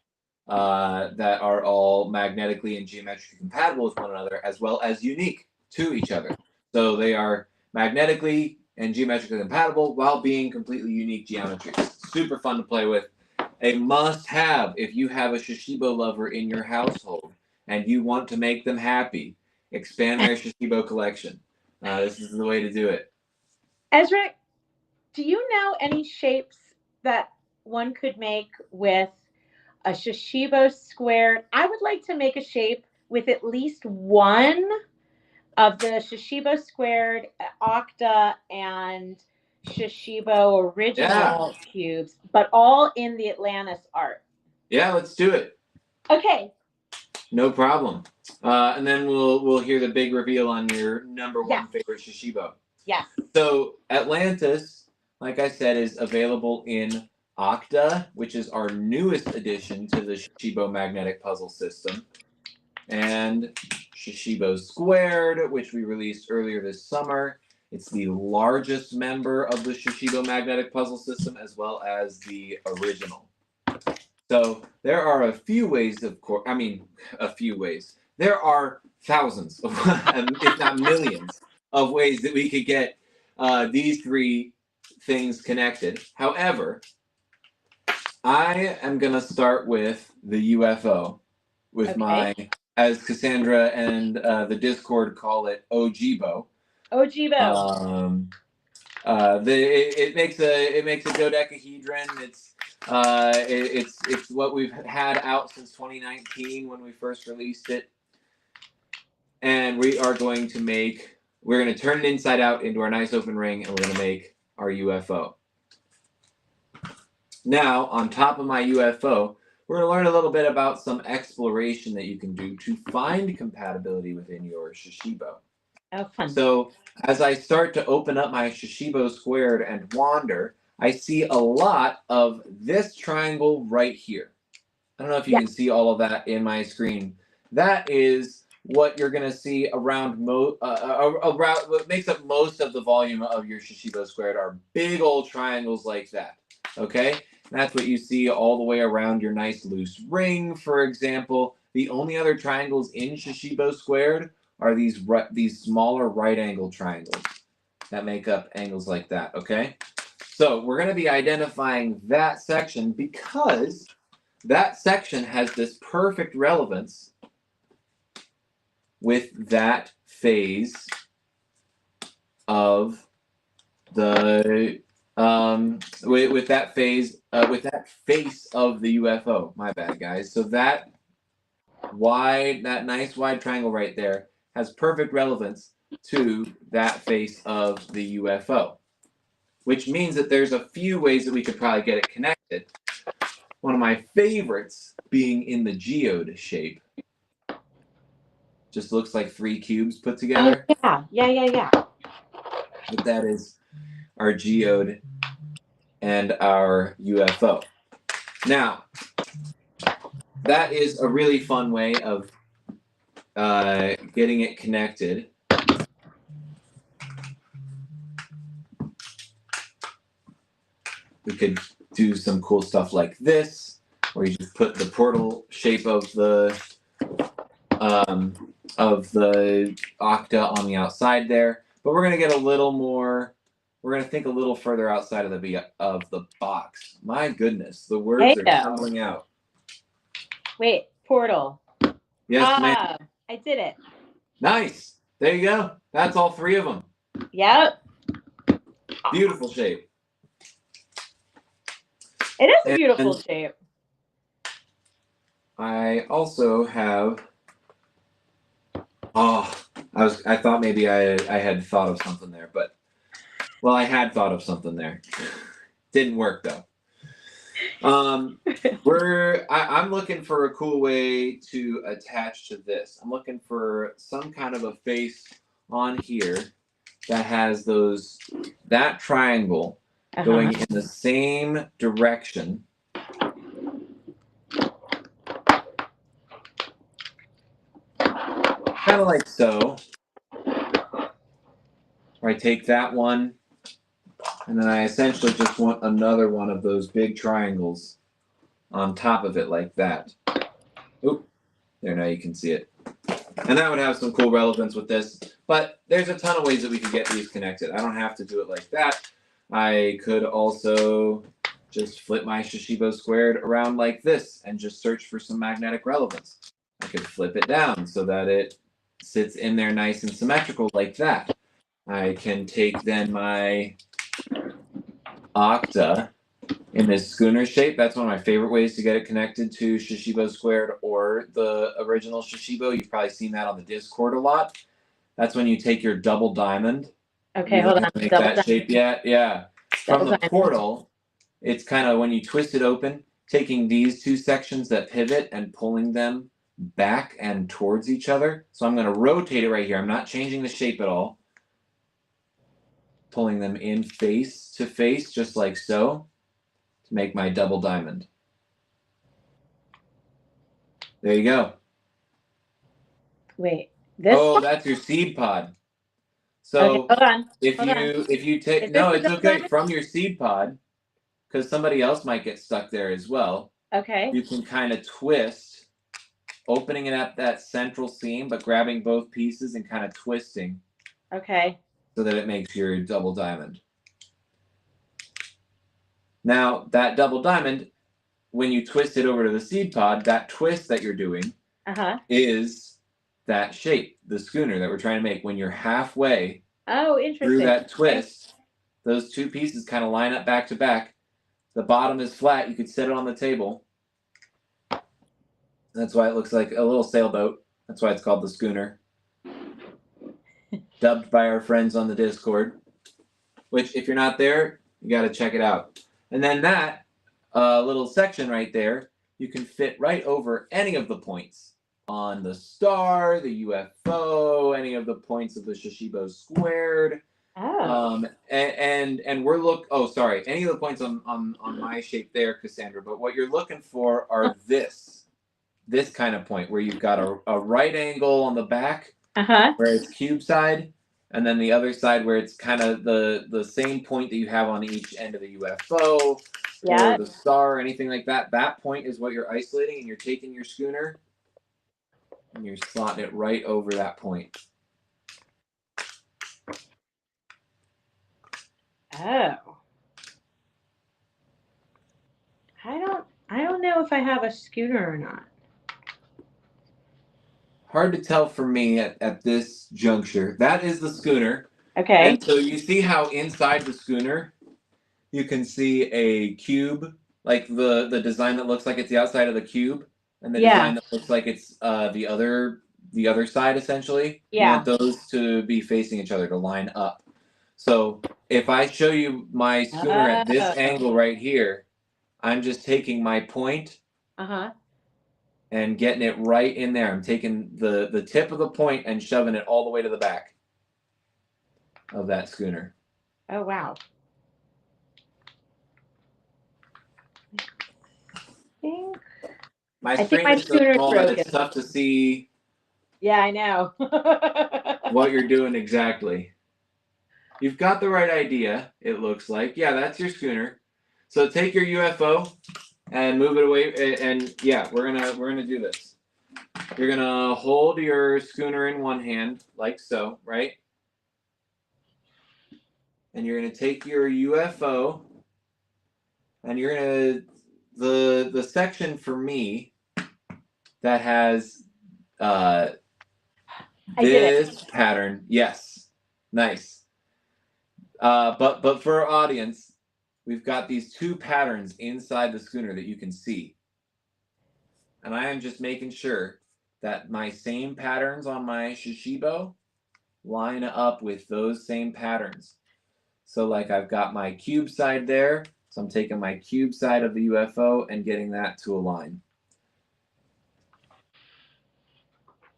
that are all magnetically and geometrically compatible with one another, as well as unique to each other. So they are magnetically and geometrically compatible while being completely unique geometries. Super fun to play with. A must-have if you have a Shashibo lover in your household and you want to make them happy. Expand their Shashibo collection. This is the way to do it. Ezra, do you know any shapes that one could make with a Shashibo squared? I would like to make a shape with at least one of the Shashibo squared, Octa, and Shashibo Yeah, original cubes, but all in the Atlantis art. yeah, let's do it. Okay. No problem. And then we'll hear the big reveal on your number Yes. one favorite Shashibo. Yes. So Atlantis, like I said, is available in Octa, which is our newest addition to the Shashibo magnetic puzzle system, and Shashibo Squared, which we released earlier this summer. It's the largest member of the Shashibo magnetic puzzle system, as well as the original. So there are a few ways, of course. I mean, a few ways. There are thousands, if not millions, of ways that we could get these three things connected. However, I am gonna start with the UFO, with Okay. my, as Cassandra and the Discord call it, Ojibo. Ojibo. It makes a dodecahedron. It's what we've had out since 2019 when we first released it, and we're going to turn it inside out into our nice open ring, and we're going to make our UFO. Now, on top of my UFO, we're going to learn a little bit about some exploration that you can do to find compatibility within your Shashibo. Oh, fun. So as I start to open up my Shashibo Squared and wander, I see a lot of this triangle right here. I don't know if you Yeah. can see all of that in my screen. That is what you're going to see around what makes up most of the volume of your Shashibo Squared are big old triangles like that. Okay? And that's what you see all the way around your nice loose ring, for example. The only other triangles in Shashibo Squared are these smaller right angle triangles that make up angles like that, okay? So we're going to be identifying that section because that section has this perfect relevance with that phase of the with that phase with that face of the UFO. My bad, guys. So that nice wide triangle right there has perfect relevance to that face of the UFO, which means that there's a few ways that we could probably get it connected. One of my favorites being in the geode shape. Just looks like three cubes put together. Oh, yeah. But that is our geode and our UFO. Now, that is a really fun way of getting it connected. We could do some cool stuff like this, where you just put the portal shape of the octa on the outside there. But we're gonna get a little more. We're gonna think a little further outside of the box. My goodness, the words are tumbling out. Wait, portal. Yes, ma'am. I did it. Nice. There you go. That's all three of them. Yep. Beautiful shape. It is a beautiful shape. I also have Oh, I thought maybe I had thought of something there, but well, I had thought of something there. Didn't work though. I'm looking for a cool way to attach to this. I'm looking for some kind of a face on here that has that triangle going in the same direction. Kind of like so. Where I take that one, and then I essentially just want another one of those big triangles on top of it like that. Oop, there, now you can see it. And that would have some cool relevance with this. But there's a ton of ways that we could get these connected. I don't have to do it like that. I could also just flip my Shashibo squared around like this and just search for some magnetic relevance. I could flip it down so that it sits in there nice and symmetrical like that. I can take then my octa in this schooner shape. That's one of my favorite ways to get it connected to Shashibo squared or the original Shashibo. You've probably seen that on the Discord a lot. That's when you take your double diamond. Okay, hold on. Make that shape yet? Yeah. From the diamond. portal, it's kind of when you twist it open, taking these two sections that pivot and pulling them back and towards each other. So I'm going to rotate it right here. I'm not changing the shape at all. Pulling them in face to face, just like so, to make my double diamond. There you go. Wait, this? Oh, that's your seed pod. So okay, hold on. If you take it's okay from your seed pod, because somebody else might get stuck there as well. Okay. You can kind of twist, opening it at that central seam, but grabbing both pieces and kind of twisting. Okay. So that it makes your double diamond. Now, that double diamond, when you twist it over to the seed pod, that twist that you're doing is that shape, the schooner that we're trying to make. When you're halfway through that twist, those two pieces kind of line up back to back. The bottom is flat. You could set it on the table. That's why it looks like a little sailboat. That's why it's called the schooner. Dubbed by our friends on the Discord. Which, if you're not there, you got to check it out. And then that little section right there, you can fit right over any of the points on the star, the UFO, any of the points of the Shashibo squared. Oh. And we're any of the points on my shape there, Cassandra. But what you're looking for are this kind of point where you've got a right angle on the back, where it's cube side. And then the other side where it's kind of the same point that you have on each end of the UFO or the star or anything like that. That point is what you're isolating, and you're taking your schooner and you're slotting it right over that point. Oh. I don't know if I have a schooner or not. Hard to tell for me at this juncture. That is the schooner. Okay. And so you see how inside the schooner, you can see a cube, like the design that looks like it's the outside of the cube, and the design that looks like it's the other side, essentially. Yeah. You want those to be facing each other, to line up. So if I show you my schooner at this angle right here, I'm just taking my point and getting it right in there. I'm taking the tip of the point and shoving it all the way to the back of that schooner. Oh, wow. My screen is so small that it's tough to see. Yeah, I know. What you're doing exactly. You've got the right idea, it looks like. Yeah, that's your schooner. So take your UFO and move it away, and yeah, we're gonna do this. You're gonna hold your schooner in one hand, like so, right? And you're gonna take your UFO, and you're gonna the section for me that has this pattern. Yes, nice. But for our audience, we've got these two patterns inside the schooner that you can see. And I am just making sure that my same patterns on my Shashibo line up with those same patterns. So like I've got my cube side there, so I'm taking my cube side of the UFO and getting that to align.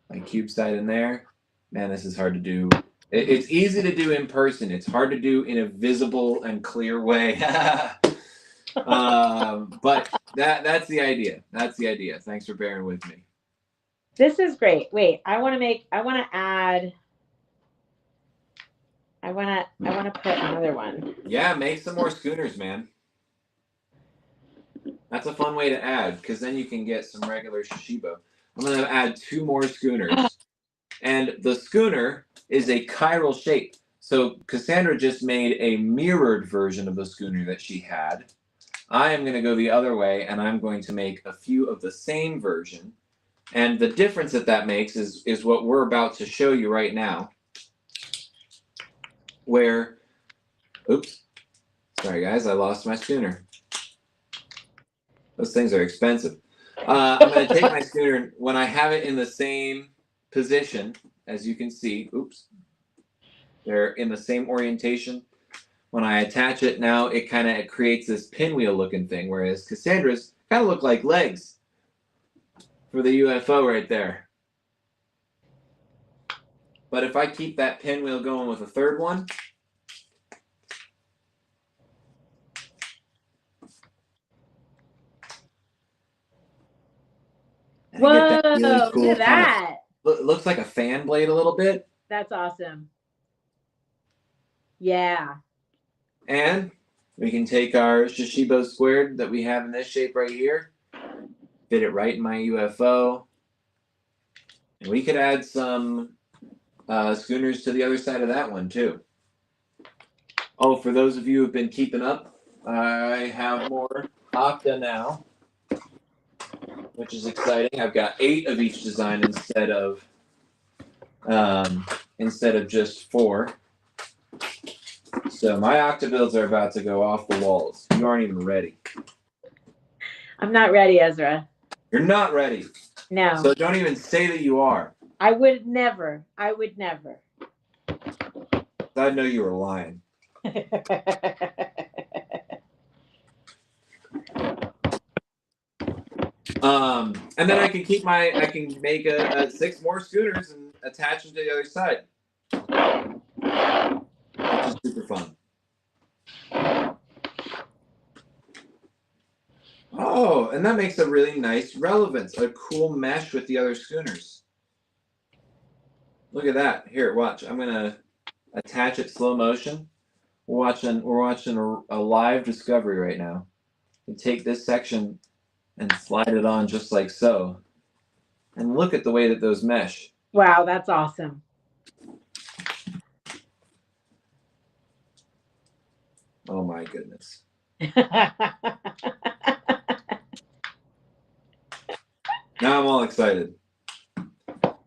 My cube side in there. Man, this is hard to do. It's easy to do in person. It's hard to do in a visible and clear way. But that's the idea. That's the idea. Thanks for bearing with me. This is great. Wait, I want to put another one. Yeah, make some more schooners, man. That's a fun way to add, because then you can get some regular Shashibo. I'm going to add 2 more schooners. And the schooner is a chiral shape. So Cassandra just made a mirrored version of the schooner that she had. I am going to go the other way, and I'm going to make a few of the same version. And the difference that makes is what we're about to show you right now. Where, oops, sorry guys, I lost my schooner. Those things are expensive. I'm going to take my schooner when I have it in the same position, as you can see. Oops, they're in the same orientation. When I attach it now, it kind of creates this pinwheel looking thing, whereas Cassandra's kind of look like legs for the UFO right there. But if I keep that pinwheel going with a third one, Whoa, really cool, look at that. It looks like a fan blade a little bit. That's awesome. Yeah. And we can take our Shashibo squared that we have in this shape right here, fit it right in my UFO. And we could add some schooners to the other side of that one too. Oh, for those of you who've been keeping up, I have more Octa now, which is exciting. I've got 8 of each design instead of just 4. So my Octa builds are about to go off the walls. You aren't even ready. I'm not ready, Ezra. You're not ready. No. So don't even say that you are. I would never. I would never. I know you were lying. And then I can make a 6 more schooners and attach them to the other side, which is super fun. Oh, and that makes a really nice relevance, a cool mesh with the other schooners. Look at that. Here, watch. I'm gonna attach it slow motion. We're watching a live discovery right now. You take this section and slide it on just like so. And look at the way that those mesh. Wow, that's awesome. Oh my goodness. Now I'm all excited.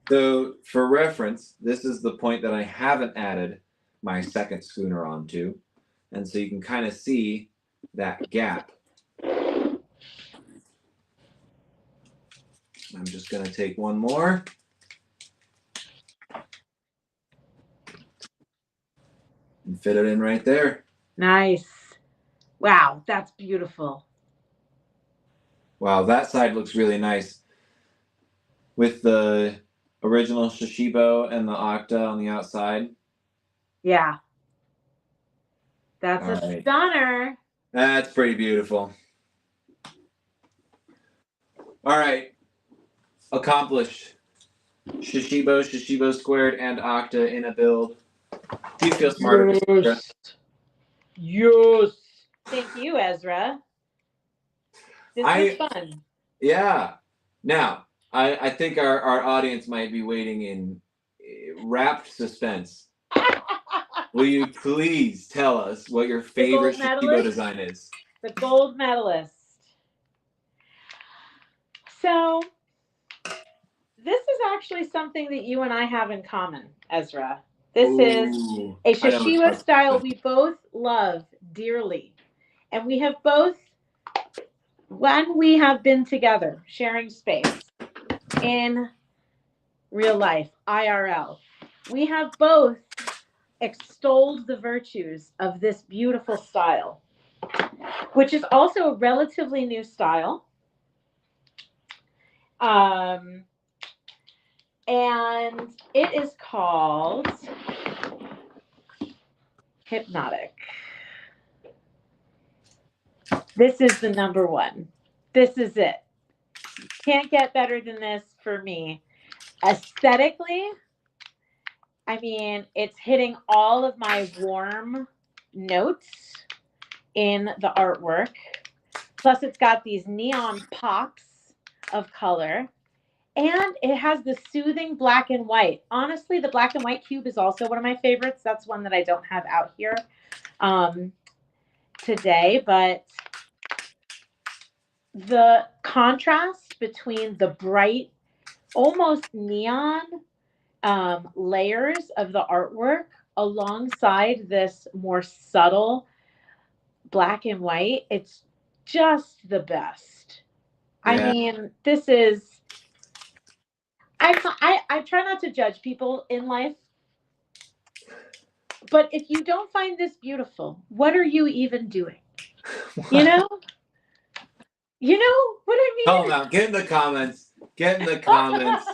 So for reference, this is the point that I haven't added my second schooner onto. And so you can kind of see that gap. I'm just going to take one more. And fit it in right there. Nice. Wow, that's beautiful. Wow, that side looks really nice. With the original Shashibo and the Octa on the outside. Yeah. That's a stunner. That's pretty beautiful. All right. Accomplished. Shashibo squared, and Octa in a build. Do you feel smarter? Yes. Yes. Thank you, Ezra. This was fun. Yeah. Now, I think our audience might be waiting in rapt suspense. Will you please tell us what your favorite Shashibo design is? The gold medalist. So, this is actually something that you and I have in common, Ezra. This is a Shashibo style we both love dearly. And we have both, when we have been together, sharing space in real life, IRL. We have both extolled the virtues of this beautiful style, which is also a relatively new style. Um, and it is called Hypnotic. This is the number one. This is it. Can't get better than this for me. Aesthetically, I mean, it's hitting all of my warm notes in the artwork. Plus, it's got these neon pops of color. And it has the soothing black and white. Honestly, the black and white cube is also one of my favorites. That's one that I don't have out here um, today. But the contrast between the bright, almost neon layers of the artwork alongside this more subtle black and white, it's just the best. I Yeah. mean, this is. I try not to judge people in life, but if you don't find this beautiful, what are you even doing? You know? You know what I Call them mean? out. Get in the comments. Get in the comments.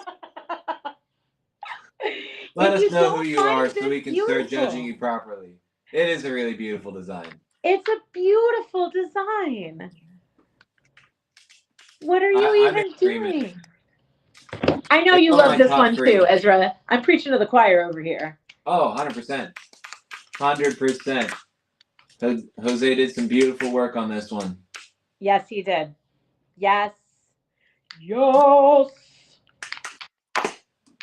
Let If us you know who don't you find are so this we can start judging beautiful, you properly. It is a really beautiful design. it's a beautiful design. What are you I'm in even agreement. doing? I know It's you on love my this top one too, three. Ezra. I'm preaching to the choir over here. Oh, 100%. 100%. Jose did some beautiful work on this one. Yes, he did. Yes. Yes.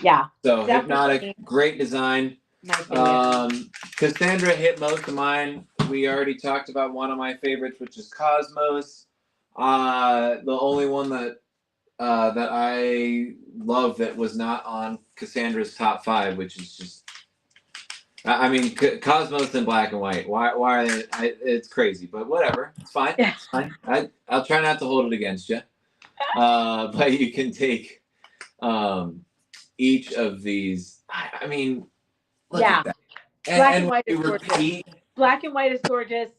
Yeah, So, Hypnotic, definitely great design. my fave. Cassandra hit most of mine. We already talked about one of my favorites, which is Cosmos. The only one that I love that was not on Cassandra's top five, which is just, I mean, Cosmos in black and white. Why are they? It's crazy, but whatever. It's fine. Yeah. It's fine. I'll try not to hold it against you. But you can take um, each of these. I mean, look Yeah. at that. Black And and when white is you gorgeous. repeat, Black and white is gorgeous.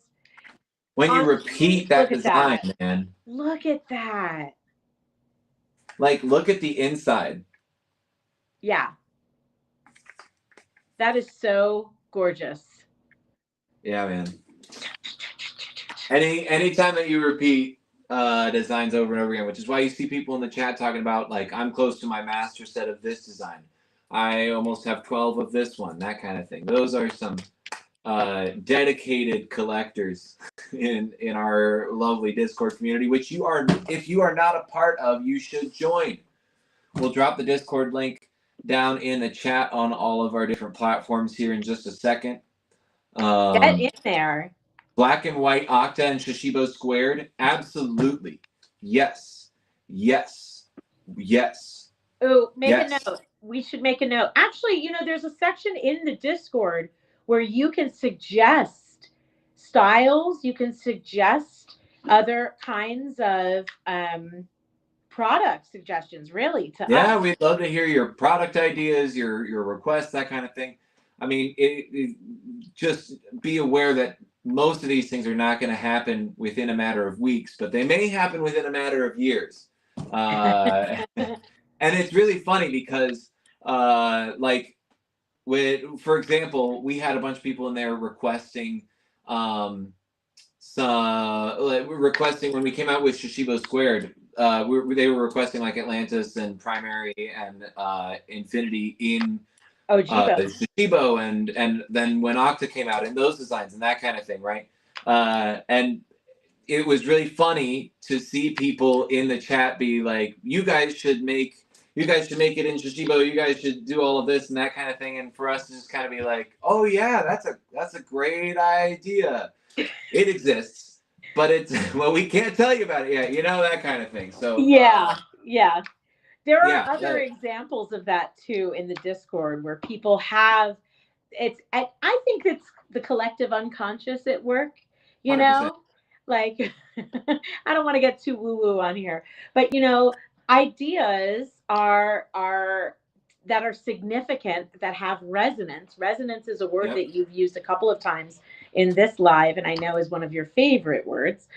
Honestly, that look at design, that. man. Look at that. Like, look at the inside. Yeah. That is so gorgeous. Yeah, man. Anytime that you repeat designs over and over again, which is why you see people in the chat talking about, like, I'm close to my master set of this design. I almost have 12 of this one, that kind of thing. Those are some dedicated collectors in our lovely Discord community, which you are, if you are not a part of, you should join. We'll drop the Discord link down in the chat on all of our different platforms here in just a second. Get in there. Black and white Octa and Shashibo squared? Absolutely. Yes. Yes. Yes. Oh, make a Yes. note. We should make a note. Actually, there's a section in the Discord where you can suggest styles, you can suggest other kinds of product suggestions, really, to us. Yeah, we'd love to hear your product ideas, your requests, that kind of thing. I mean, just be aware that most of these things are not going to happen within a matter of weeks, but they may happen within a matter of years. And it's really funny because, like, for example, we had a bunch of people in there requesting requesting when we came out with Shashibo Squared. They were requesting like Atlantis and Primary and Infinity in Oh, Jibo. Shashibo, and then when Octa came out in those designs and that kind of thing, right? And it was really funny to see people in the chat be like, you guys should make it in Shashibo, you guys should do all of this and that kind of thing. And for us to just kind of be like, oh yeah, that's a great idea. It exists, but it's well, we can't tell you about it yet, that kind of thing. So Yeah, yeah. There are yeah, other examples of that too in the Discord where people have I think it's the collective unconscious at work, you 100%. know? Like I don't want to get too woo-woo on here, but ideas are that are significant, that have resonance. Resonance is a word Yep. that you've used a couple of times in this live, and I know is one of your favorite words.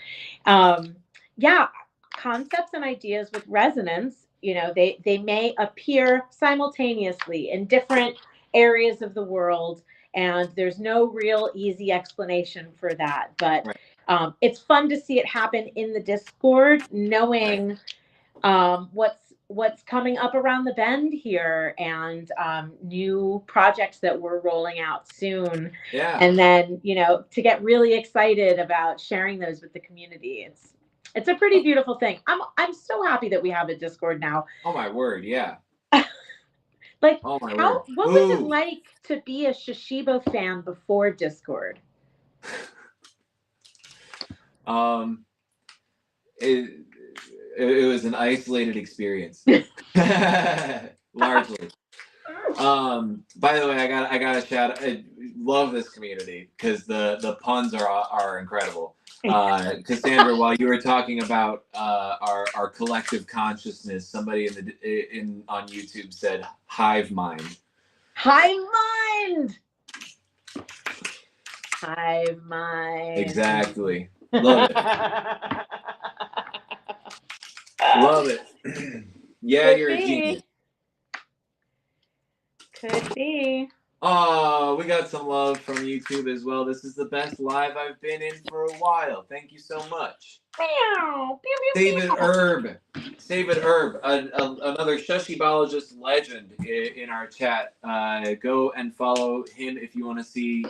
Um, yeah, concepts and ideas with resonance, they may appear simultaneously in different areas of the world, and there's no real easy explanation for that. But Right. it's fun to see it happen in the Discord, knowing what's coming up around the bend here, and new projects that we're rolling out soon. Yeah. And then, to get really excited about sharing those with the community. It's a pretty beautiful thing. I'm so happy that we have a Discord now. Oh my word, yeah. Like, Oh my word. what was it like to be a Shashibo fan before Discord? It, it was an isolated experience. Largely. By the way, I got a shout. I love this community because the puns are incredible. Cassandra, while you were talking about our collective consciousness, somebody on YouTube said hive mind. Hive mind. Hive mind. Exactly. Love it. Love it. Yeah, you're a genius. Could be. Oh, we got some love from YouTube as well. This is the best live I've been in for a while. Thank you so much. Meow. Pew, pew, Save pew. it, Herb. Save it, Herb. Another Shashibologist legend in our chat. Go and follow him if you want to see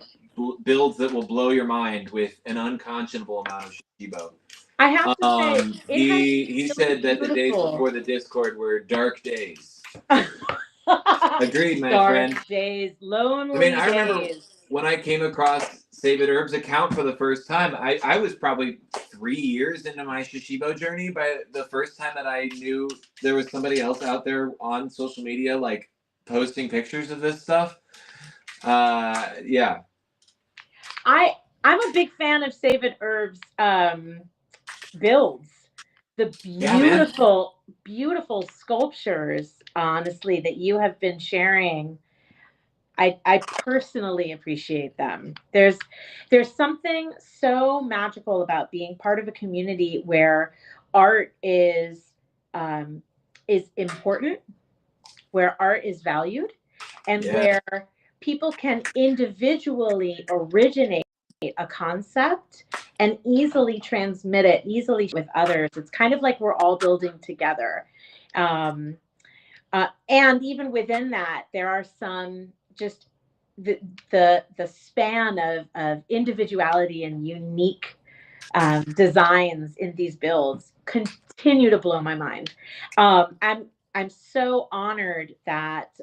builds that will blow your mind with an unconscionable amount of Shashibo. I have to say, he said that the days before the Discord were dark days. Agreed, my friend. Dark days, lonely I remember when I came across Save It Herb's account for the first time. I was probably 3 years into my Shashibo journey by the first time that I knew there was somebody else out there on social media like posting pictures of this stuff. Yeah. I'm a big fan of Save It Herb's builds. The beautiful sculptures, honestly, that you have been sharing. I personally appreciate them. There's something so magical about being part of a community where art is important, where art is valued, and where people can individually originate a concept and easily transmit it easily with others. It's kind of like we're all building together. And even within that, there are some just the span of individuality and unique designs in these builds continue to blow my mind. I'm so honored that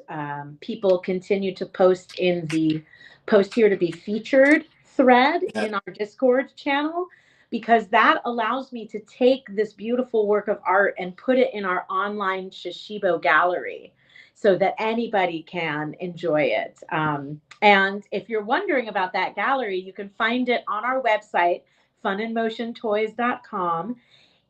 people continue to post in the post here to be featured thread in our Discord channel, because that allows me to take this beautiful work of art and put it in our online Shashibo gallery so that anybody can enjoy it. And if you're wondering about that gallery, you can find it on our website, funandmotiontoys.com,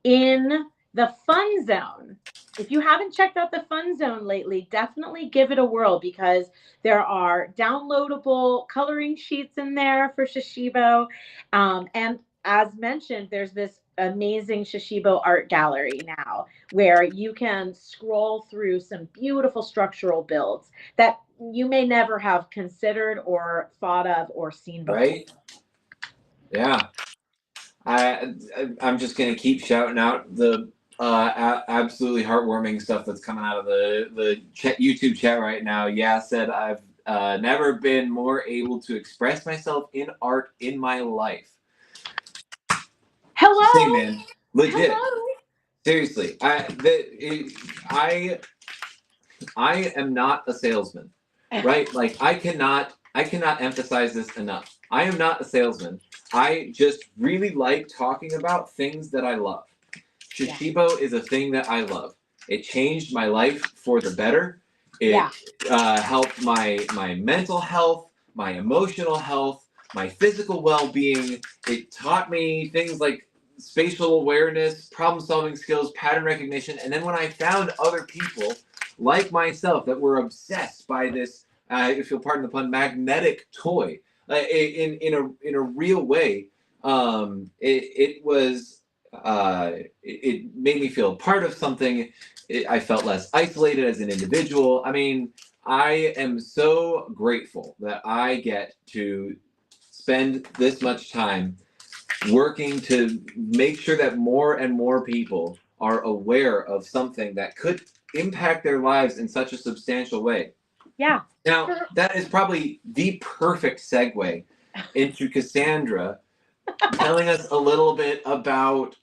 in the fun zone. If you haven't checked out the fun zone lately, definitely give it a whirl, because there are downloadable coloring sheets in there for Shashibo. And as mentioned, there's this amazing Shashibo art gallery now where you can scroll through some beautiful structural builds that you may never have considered or thought of or seen before. Right? Yeah. I'm just gonna keep shouting out the absolutely heartwarming stuff that's coming out of the YouTube chat right now. Yeah, said I've never been more able to express myself in art in my life. Hello, hey man, legit. Hello. Seriously, I am not a salesman, right? Like I cannot emphasize this enough. I am not a salesman. I just really like talking about things that I love. Shashibo is a thing that I love. It changed my life for the better. It helped my mental health, my emotional health, my physical well-being. It taught me things like spatial awareness, problem-solving skills, pattern recognition. And then when I found other people like myself that were obsessed by this, if you'll pardon the pun, magnetic toy in a real way. It was it made me feel part of something. I felt less isolated as an individual. I mean, I am so grateful that I get to spend this much time working to make sure that more and more people are aware of something that could impact their lives in such a substantial way. Yeah. Now, that is probably the perfect segue into Cassandra telling us a little bit about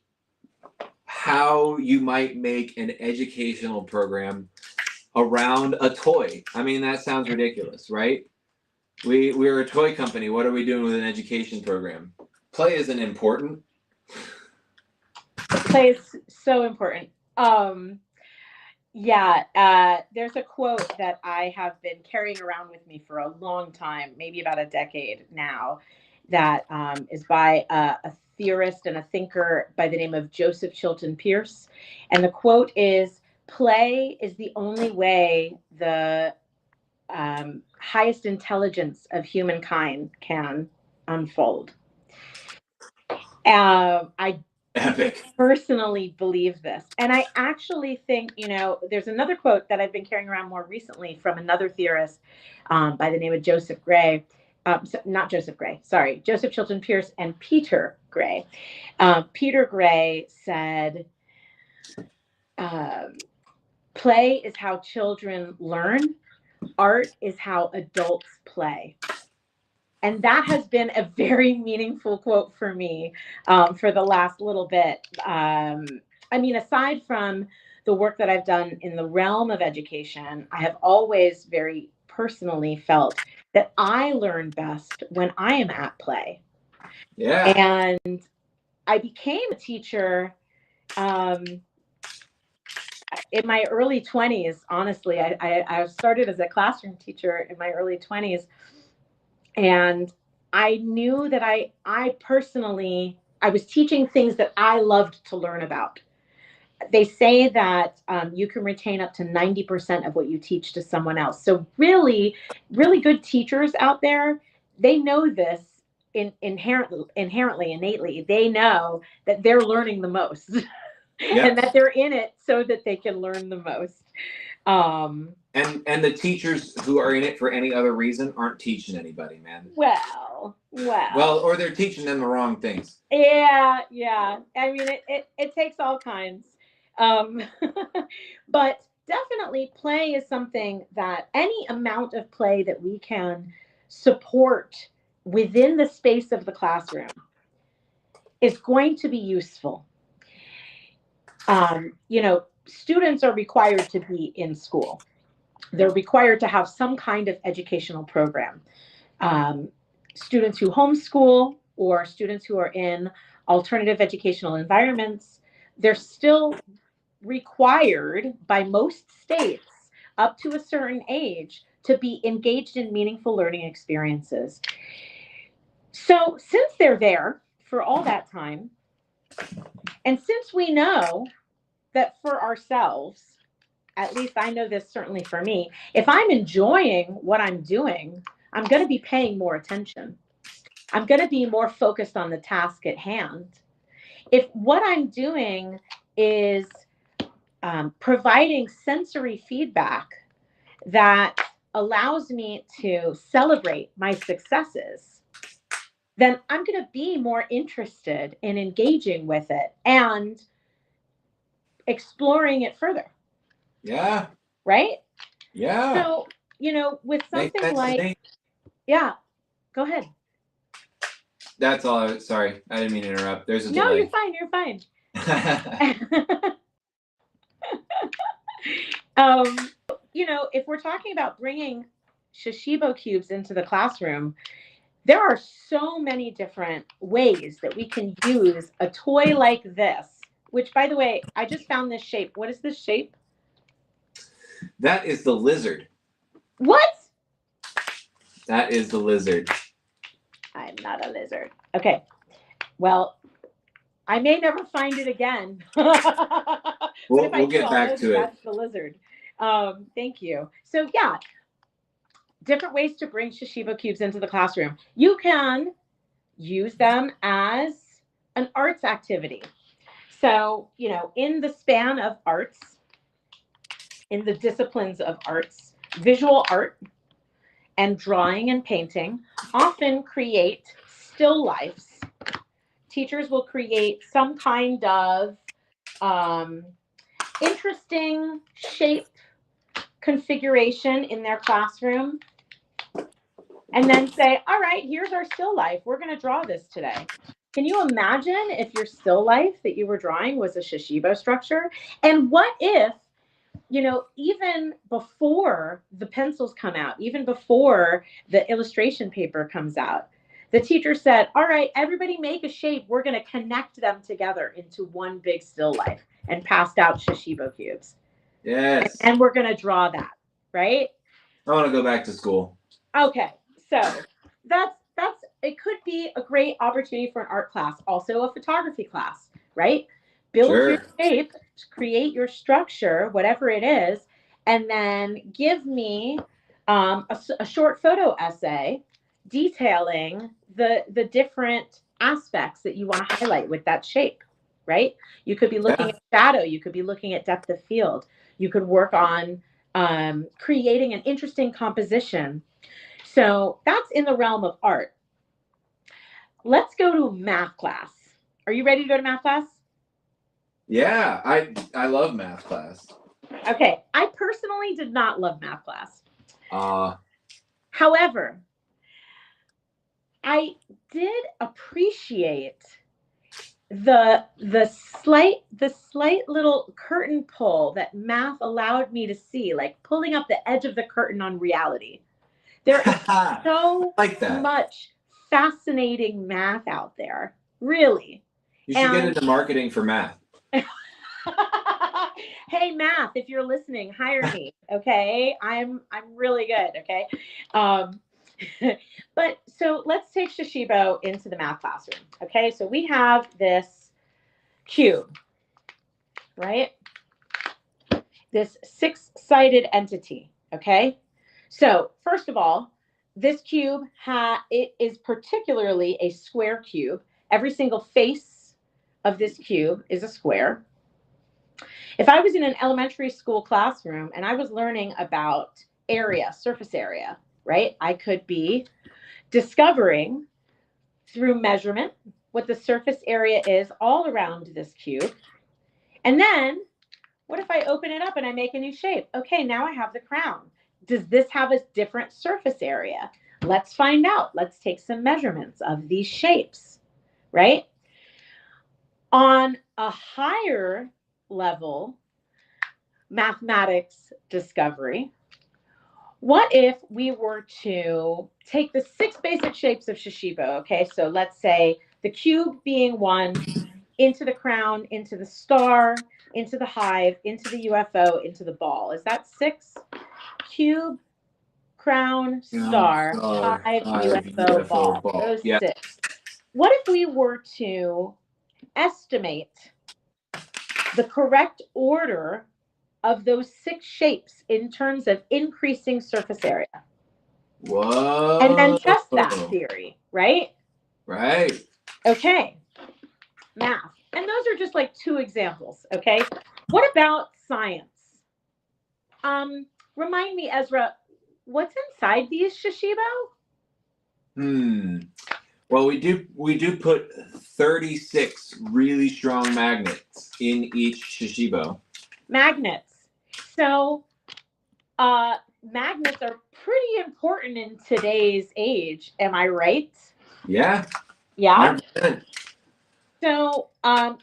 how you might make an educational program around a toy. I mean, that sounds ridiculous, right? We're a toy company. What are we doing with an education program? Play isn't important. Play is so important. There's a quote that I have been carrying around with me for a long time, maybe about a decade now, that is by a theorist and a thinker by the name of Joseph Chilton Pierce. And the quote is, "Play is the only way the highest intelligence of humankind can unfold." I Epic. personally believe this. And I actually think, there's another quote that I've been carrying around more recently from another theorist by the name of Joseph Gray. Not Joseph Gray, sorry, Joseph Chilton Pierce and Peter Gray. Peter Gray said, play is how children learn, art is how adults play. And that has been a very meaningful quote for me for the last little bit. I mean, aside from the work that I've done in the realm of education, I have always very personally felt that I learn best when I am at play. Yeah. And I became a teacher in my early 20s. Honestly, I started as a classroom teacher in my early 20s. And I knew that I personally, I was teaching things that I loved to learn about. They say that you can retain up to 90% of what you teach to someone else. So really, really good teachers out there, they know this inherently, innately. They know that they're learning the most and that they're in it so that they can learn the most. And the teachers who are in it for any other reason aren't teaching anybody, man. Well, or they're teaching them the wrong things. Yeah. I mean, it takes all kinds. But definitely play is something that any amount of play that we can support within the space of the classroom is going to be useful. Students are required to be in school. They're required to have some kind of educational program. Students who homeschool or students who are in alternative educational environments, they're still required by most states up to a certain age to be engaged in meaningful learning experiences. So, since they're there for all that time, and since we know that for ourselves, at least I know this certainly for me, if I'm enjoying what I'm doing, I'm going to be paying more attention. I'm going to be more focused on the task at hand. If what I'm doing is providing sensory feedback that allows me to celebrate my successes, then I'm going to be more interested in engaging with it and exploring it further. Yeah. Right? Yeah. So, with something like, yeah, go ahead. That's all. Sorry, I didn't mean to interrupt. There's a delay. No, you're fine. You're fine. If we're talking about bringing Shashibo cubes into the classroom, there are so many different ways that we can use a toy like this, which, by the way, I just found this shape. What is this shape? That is the lizard. What? That is the lizard. I'm not a lizard. Okay. Well, I may never find it again. We'll get back to it. That's the lizard. Thank you. So yeah, different ways to bring Shashibo cubes into the classroom. You can use them as an arts activity. So, in the span of arts, in the disciplines of arts, visual art and drawing and painting often create still lifes. Teachers will create some kind of um, interesting shape configuration in their classroom and then say, all right, here's our still life. We're going to draw this today. Can you imagine if your still life that you were drawing was a Shashibo structure? And what if, even before the pencils come out, even before the illustration paper comes out, the teacher said, all right, everybody make a shape. We're going to connect them together into one big still life, and passed out Shashibo cubes. Yes. And we're going to draw that, right? I want to go back to school. Okay, so that's it. Could be a great opportunity for an art class, also a photography class, right? Build your shape, create your structure, whatever it is, and then give me a short photo essay detailing the different aspects that you want to highlight with that shape, right? You could be looking at shadow, you could be looking at depth of field, you could work on creating an interesting composition. So that's in the realm of art. Let's go to math class. Are you ready to go to math class? Yeah, I love math class. Okay, I personally did not love math class. Uh, However, I did appreciate the slight little curtain pull that math allowed me to see, like pulling up the edge of the curtain on reality. There is so like that. much fascinating math out there, really. You should get into marketing for math. Hey, math, if you're listening, hire me. Okay, I'm really good. Okay, um, but so let's take Shashibo into the math classroom. Okay, so we have this cube, right? This six-sided entity. Okay, so first of all, this cube it is particularly a square cube. Every single face of this cube is a square. If I was in an elementary school classroom and I was learning about area, surface area, right? I could be discovering through measurement what the surface area is all around this cube. And then what if I open it up and I make a new shape? Okay, now I have the crown. Does this have a different surface area? Let's find out. Let's take some measurements of these shapes, right? On a higher level mathematics discovery, what if we were to take the 6 basic shapes of Shashibo? Okay, so let's say the cube being one, into the crown, into the star, into the hive, into the UFO, into the ball. Is that 6? Cube, crown, star, hive, UFO, ball. Those 6. What if we were to estimate the correct order of those 6 shapes in terms of increasing surface area? Whoa. And then test that theory, right? Right. Okay. Math. And those are just like 2 examples, okay? What about science? Remind me, Ezra, what's inside these Shashibo? Well, we do put 36 really strong magnets in each Shashibo. Magnets. So, magnets are pretty important in today's age. Am I right? Yeah. Yeah. 100%. So,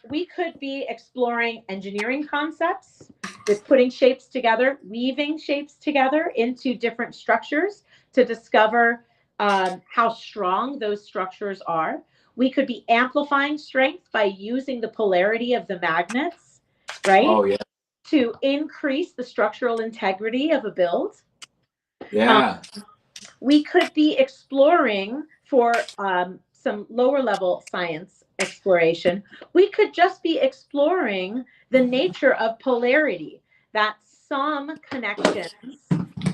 we could be exploring engineering concepts with putting shapes together, weaving shapes together into different structures to discover how strong those structures are. We could be amplifying strength by using the polarity of the magnets, right? Oh, yeah. To increase the structural integrity of a build. Yeah. We could be exploring for some lower level science exploration. We could just be exploring the nature of polarity, that some connections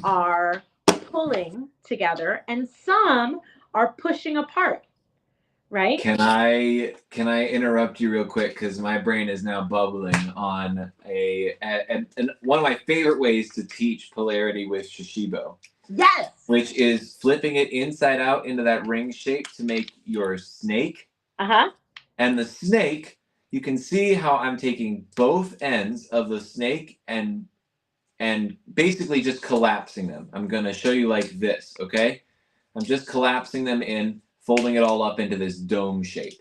are pulling together and some are pushing apart, right? Can I interrupt you real quick, because my brain is now bubbling on and one of my favorite ways to teach polarity with Shashibo. Yes. Which is flipping it inside out into that ring shape to make your snake. Uh-huh. And the snake, you can see how I'm taking both ends of the snake and basically just collapsing them. I'm going to show you like this, okay? I'm just collapsing them in, folding it all up into this dome shape.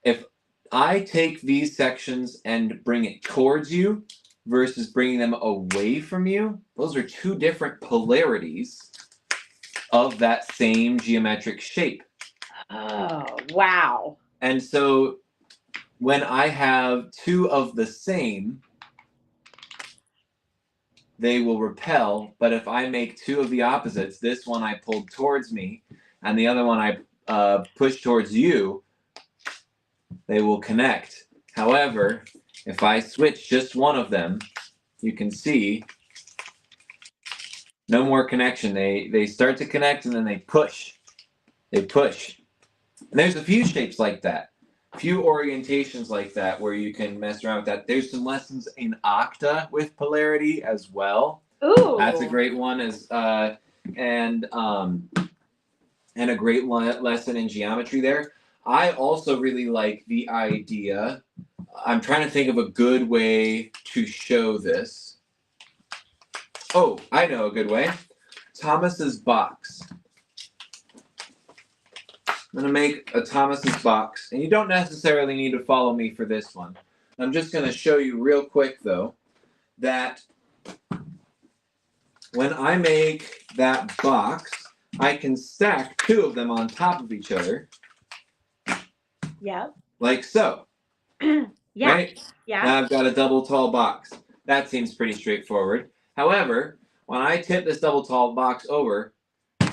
If I take these sections and bring it towards you versus bringing them away from you, those are two different polarities of that same geometric shape. Oh, wow. And so when I have two of the same, they will repel. But if I make two of the opposites, this one I pulled towards me and the other one I push towards you, they will connect. However, if I switch just one of them, you can see no more connection. They start to connect and then they push. They push. And there's a few shapes like that. Few orientations like that where you can mess around with that. There's some lessons in Octa with polarity as well. Ooh. That's a great one and a great lesson in geometry there. I also really like the idea. I'm trying to think of a good way to show this. Oh, I know a good way. Thomas's box. I'm going to make a Thomas's box, and you don't necessarily need to follow me for this one. I'm just going to show you real quick, though, that when I make that box, I can stack two of them on top of each other. Yeah. Like so. Yeah. Right? Yeah. Now I've got a double tall box. That seems pretty straightforward. However, when I tip this double tall box over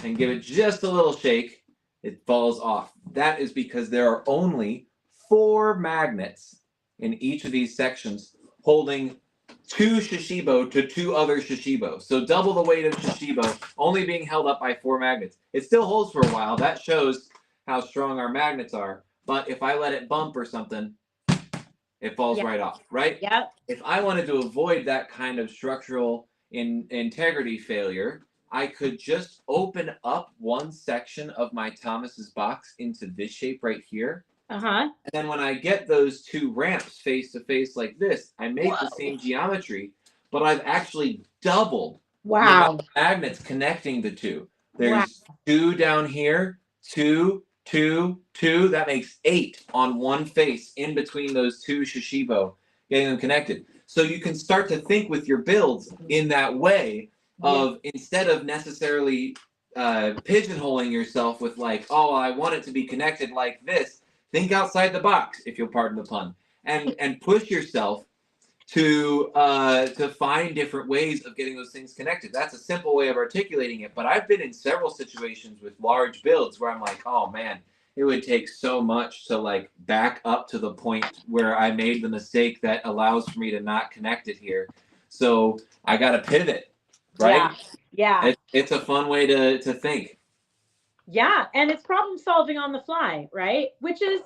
and give it just a little shake, it falls off. That is because there are only 4 magnets in each of these sections holding 2 Shashibo to 2 other Shashibo. So double the weight of Shashibo only being held up by 4 magnets. It still holds for a while. That shows how strong our magnets are. But if I let it bump or something, it falls right off, right? Yep. If I wanted to avoid that kind of structural integrity failure, I could just open up one section of my Thomas's box into this shape right here. Uh-huh. And then when I get those 2 ramps face to face like this, I make the same geometry, but I've actually doubled the amount of magnets connecting the 2. There's 2 down here, 2, 2, 2. That makes 8 on one face in between those 2 Shashibo, getting them connected. So you can start to think with your builds in that way of instead of necessarily pigeonholing yourself with like, oh, I want it to be connected like this. Think outside the box, if you'll pardon the pun, and push yourself to find different ways of getting those things connected. That's a simple way of articulating it. But I've been in several situations with large builds where I'm like, oh man, it would take so much to like back up to the point where I made the mistake that allows for me to not connect it here. So I got to pivot. Right? Yeah. It's a fun way to think. Yeah, and it's problem solving on the fly, right? Which is,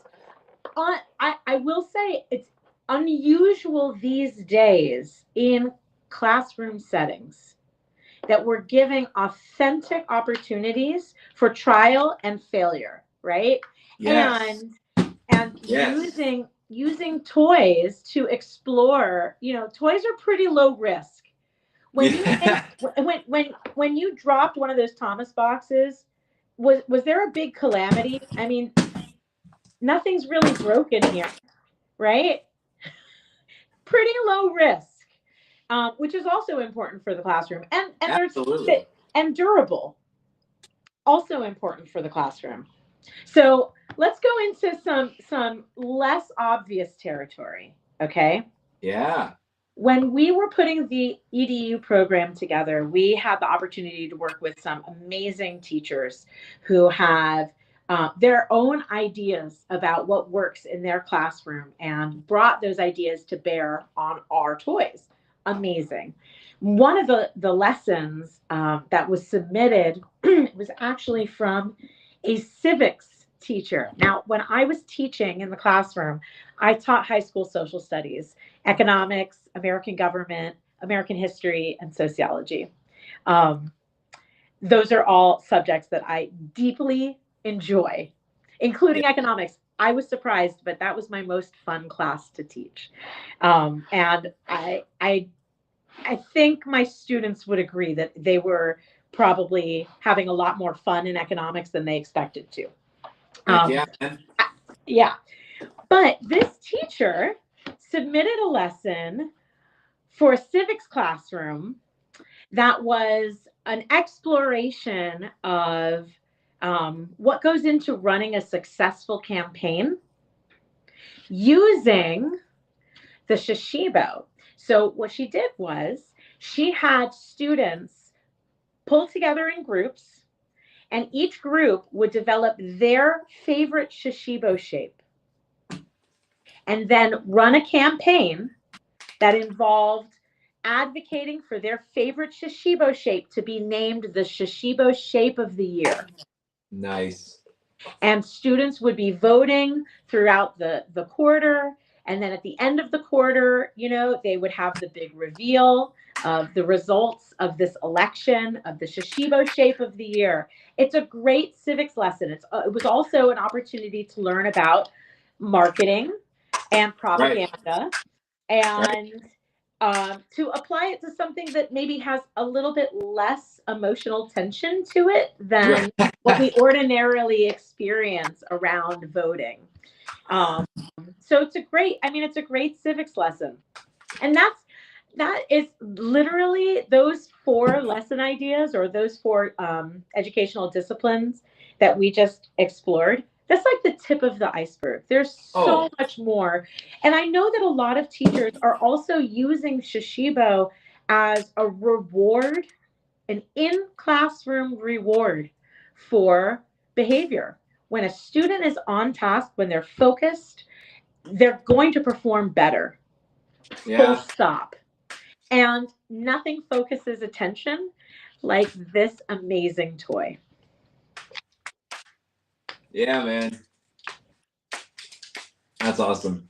I will say, it's unusual these days in classroom settings that we're giving authentic opportunities for trial and failure, right? Yes. And yes. using toys to explore. Toys are pretty low risk. When you dropped one of those Thomas boxes, was there a big calamity? I mean, nothing's really broken here, right? Pretty low risk, which is also important for the classroom, and Absolutely. and durable, also important for the classroom. So let's go into some less obvious territory. Okay. Yeah. When we were putting the EDU program together, we had the opportunity to work with some amazing teachers who have their own ideas about what works in their classroom and brought those ideas to bear on our toys. amazing. One of the lessons that was submitted was actually from a civics teacher. Now, when I was teaching in the classroom, I taught high school social studies, economics, American government, American history, and sociology. Um, those are all subjects that I deeply enjoy, Yeah. including economics. I was surprised, but that was my most fun class to teach. And I think my students would agree that they were probably having a lot more fun in economics than they expected to. Heck Um, yeah, man. yeah, but this teacher submitted a lesson for a civics classroom that was an exploration of what goes into running a successful campaign using the Shashibo. So, what she did was she had students pull together in groups, and each group would develop their favorite Shashibo shape and then run a campaign that involved advocating for their favorite Shashibo shape to be named the Shashibo shape of the year. Nice. And students would be voting throughout the quarter. And then at the end of the quarter, they would have the big reveal of the results of this election of the Shashibo shape of the year. It's a great civics lesson. It was also an opportunity to learn about marketing and Right. propaganda, Right. and to apply it to something that maybe has a little bit less emotional tension to it Right. than what we ordinarily experience around voting. Um, so it's a great civics lesson. And that is literally those four lesson ideas, or those four educational disciplines that we just explored. That's like the tip of the iceberg. There's Oh, so much more. And I know that a lot of teachers are also using Shashibo as a reward, an in classroom reward for behavior. When a student is on task, when they're focused, they're going to perform better. Full yeah. stop. And nothing focuses attention like this amazing toy. Yeah, man. That's awesome.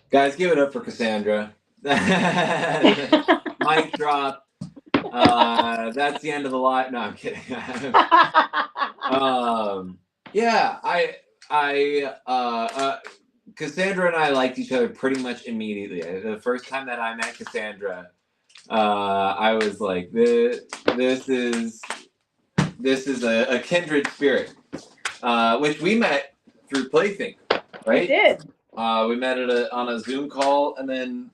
Guys, give it up for Cassandra. Mic drop. That's the end of the live. No, I'm kidding. um, yeah, Cassandra and I liked each other pretty much immediately. The first time that I met Cassandra, I was like, this is a kindred spirit, which we met through Plaything, We right? did. We met on a Zoom call, and then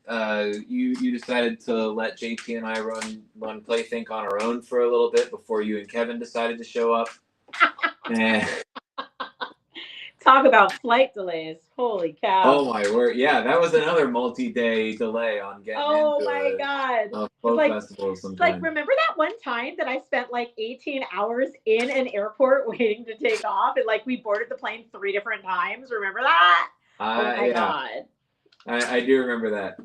you decided to let JT and I run Playthink on our own for a little bit before you and Kevin decided to show up. And Talk about flight delays. Holy cow. oh my word, yeah, that was another multi-day delay on getting Oh into my God. a It's folk festival sometime. remember that one time that I spent like 18 hours in an airport waiting to take off, and like we boarded the plane 3 different times? Remember that? Oh my Yeah, God. I do remember that.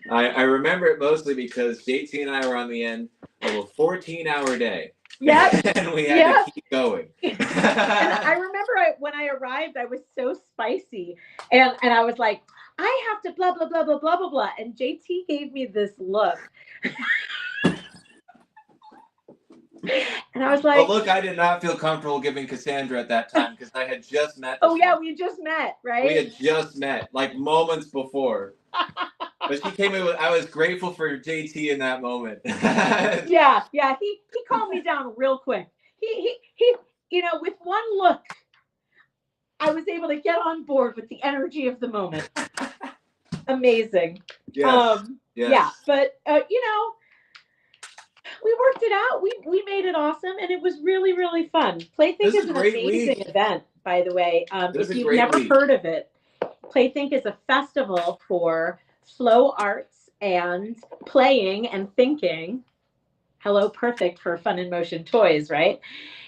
I remember it mostly because JT and I were on the end of a 14-hour day. Yep. And we had Yep. to keep going. And I remember when I arrived, I was so spicy, and I was like, I have to blah blah blah blah blah blah blah, and JT gave me this look, and I was Well, like, look, I did not feel comfortable giving Cassandra at that time because I had just met. oh yeah, we just met, right? We had just met, like moments before. But she came in with. I was grateful for JT in that moment. Yeah, he calmed me down real quick. He with one look, I was able to get on board with the energy of the moment. Amazing. Yes. Yeah, but we worked it out. We made it awesome, and it was really really fun. Playthink is an amazing event, by the way. If you've never heard of it, Playthink is a festival for flow arts and playing and thinking. Hello, perfect for fun and motion toys, right?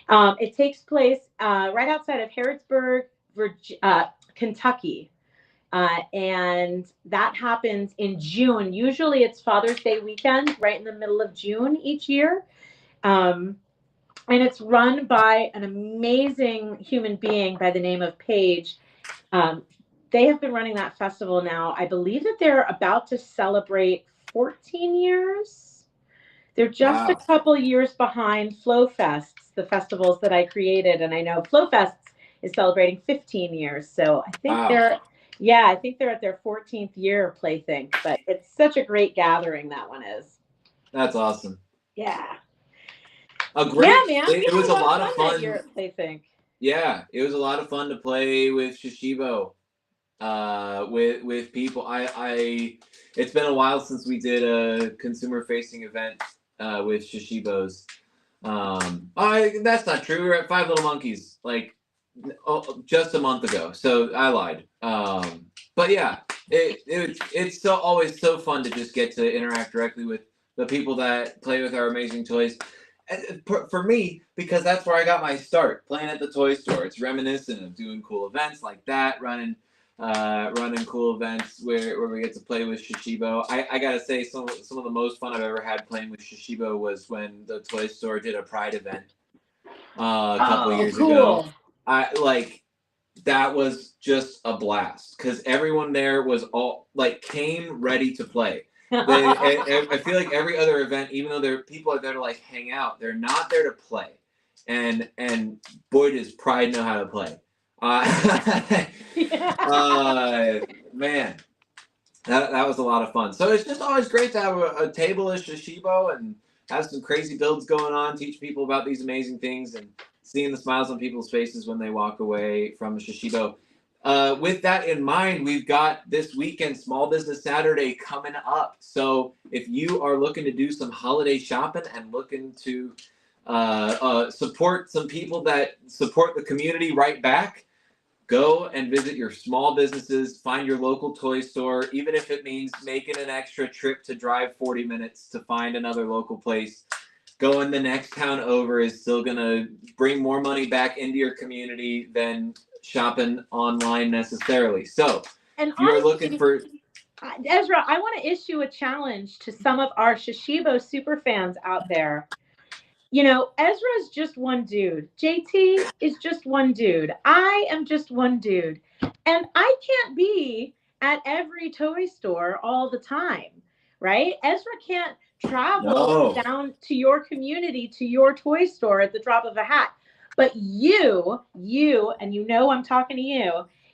It takes place right outside of Harrodsburg, Kentucky. And that happens in June. Usually it's Father's Day weekend, right in the middle of June each year. Um, and it's run by an amazing human being by the name of Paige. Um, they have been running that festival now. I believe that they're about to celebrate 14 years. They're just a Wow. couple years behind Flow Fests, the festivals that I created. And I know Flow Fests is celebrating 15 years. So Wow. I think they're at their 14th year plaything, but it's such a great gathering, that one is. That's awesome. Yeah. A Yeah, great, man. We it had was a a lot of lot of fun that year fun. at Plaything. Yeah, it was a lot of fun to play with Shashibo, with people. It's been a while since we did a consumer facing event with Shashibos. That's not true. We were at Five Little Monkeys like just a month ago, so I lied. But yeah, it's so always so fun to just get to interact directly with the people that play with our amazing toys. For me, because that's where I got my start playing at the toy store. It's reminiscent of doing cool events like that, running cool events where we get to play with Shashibo. I gotta say some of the most fun I've ever had playing with Shashibo was when the toy store did a Pride event a couple of Oh, years ago. cool. I like that was just a blast because everyone there was all like came ready to play. I feel like every other event, even though people are there to like hang out, they're not there to play. And boy, does Pride know how to play. Uh, man, that was a lot of fun. So it's just always great to have a table of Shashibo and have some crazy builds going on, teach people about these amazing things, and seeing the smiles on people's faces when they walk away from Shashibo. With that in mind, we've got this weekend Small Business Saturday coming up. So if you are looking to do some holiday shopping and looking to support some people that support the community right back, go and visit your small businesses, find your local toy store, even if it means making an extra trip to drive 40 minutes to find another local place. Going the next town over is still going to bring more money back into your community than shopping online necessarily. So, And if you are looking honestly, for. Ezra, I want to issue a challenge to some of our Shashibo super fans out there. You know, Ezra's just one dude. JT is just one dude. I am just one dude. And I can't be at every toy store all the time, right? Ezra can't travel No. down to your community, to your toy store at the drop of a hat. But and you know I'm talking to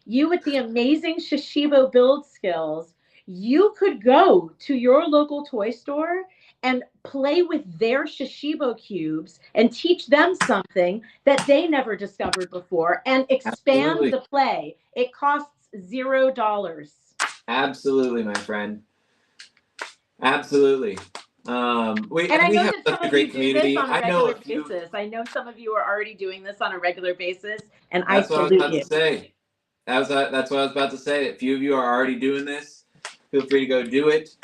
you with the amazing Shashibo build skills, you could go to your local toy store and play with their Shashibo cubes and teach them something that they never discovered before and expand Absolutely. the play. It costs $0. Absolutely, my friend. Absolutely. And I We know have that such some a of you great do this community. on a I know regular if you. basis. I know some of you are already doing this on a regular basis, and I That's what I was salute about you. to say. That's what I was about to say. A few of you are already doing this. Feel free to go do it.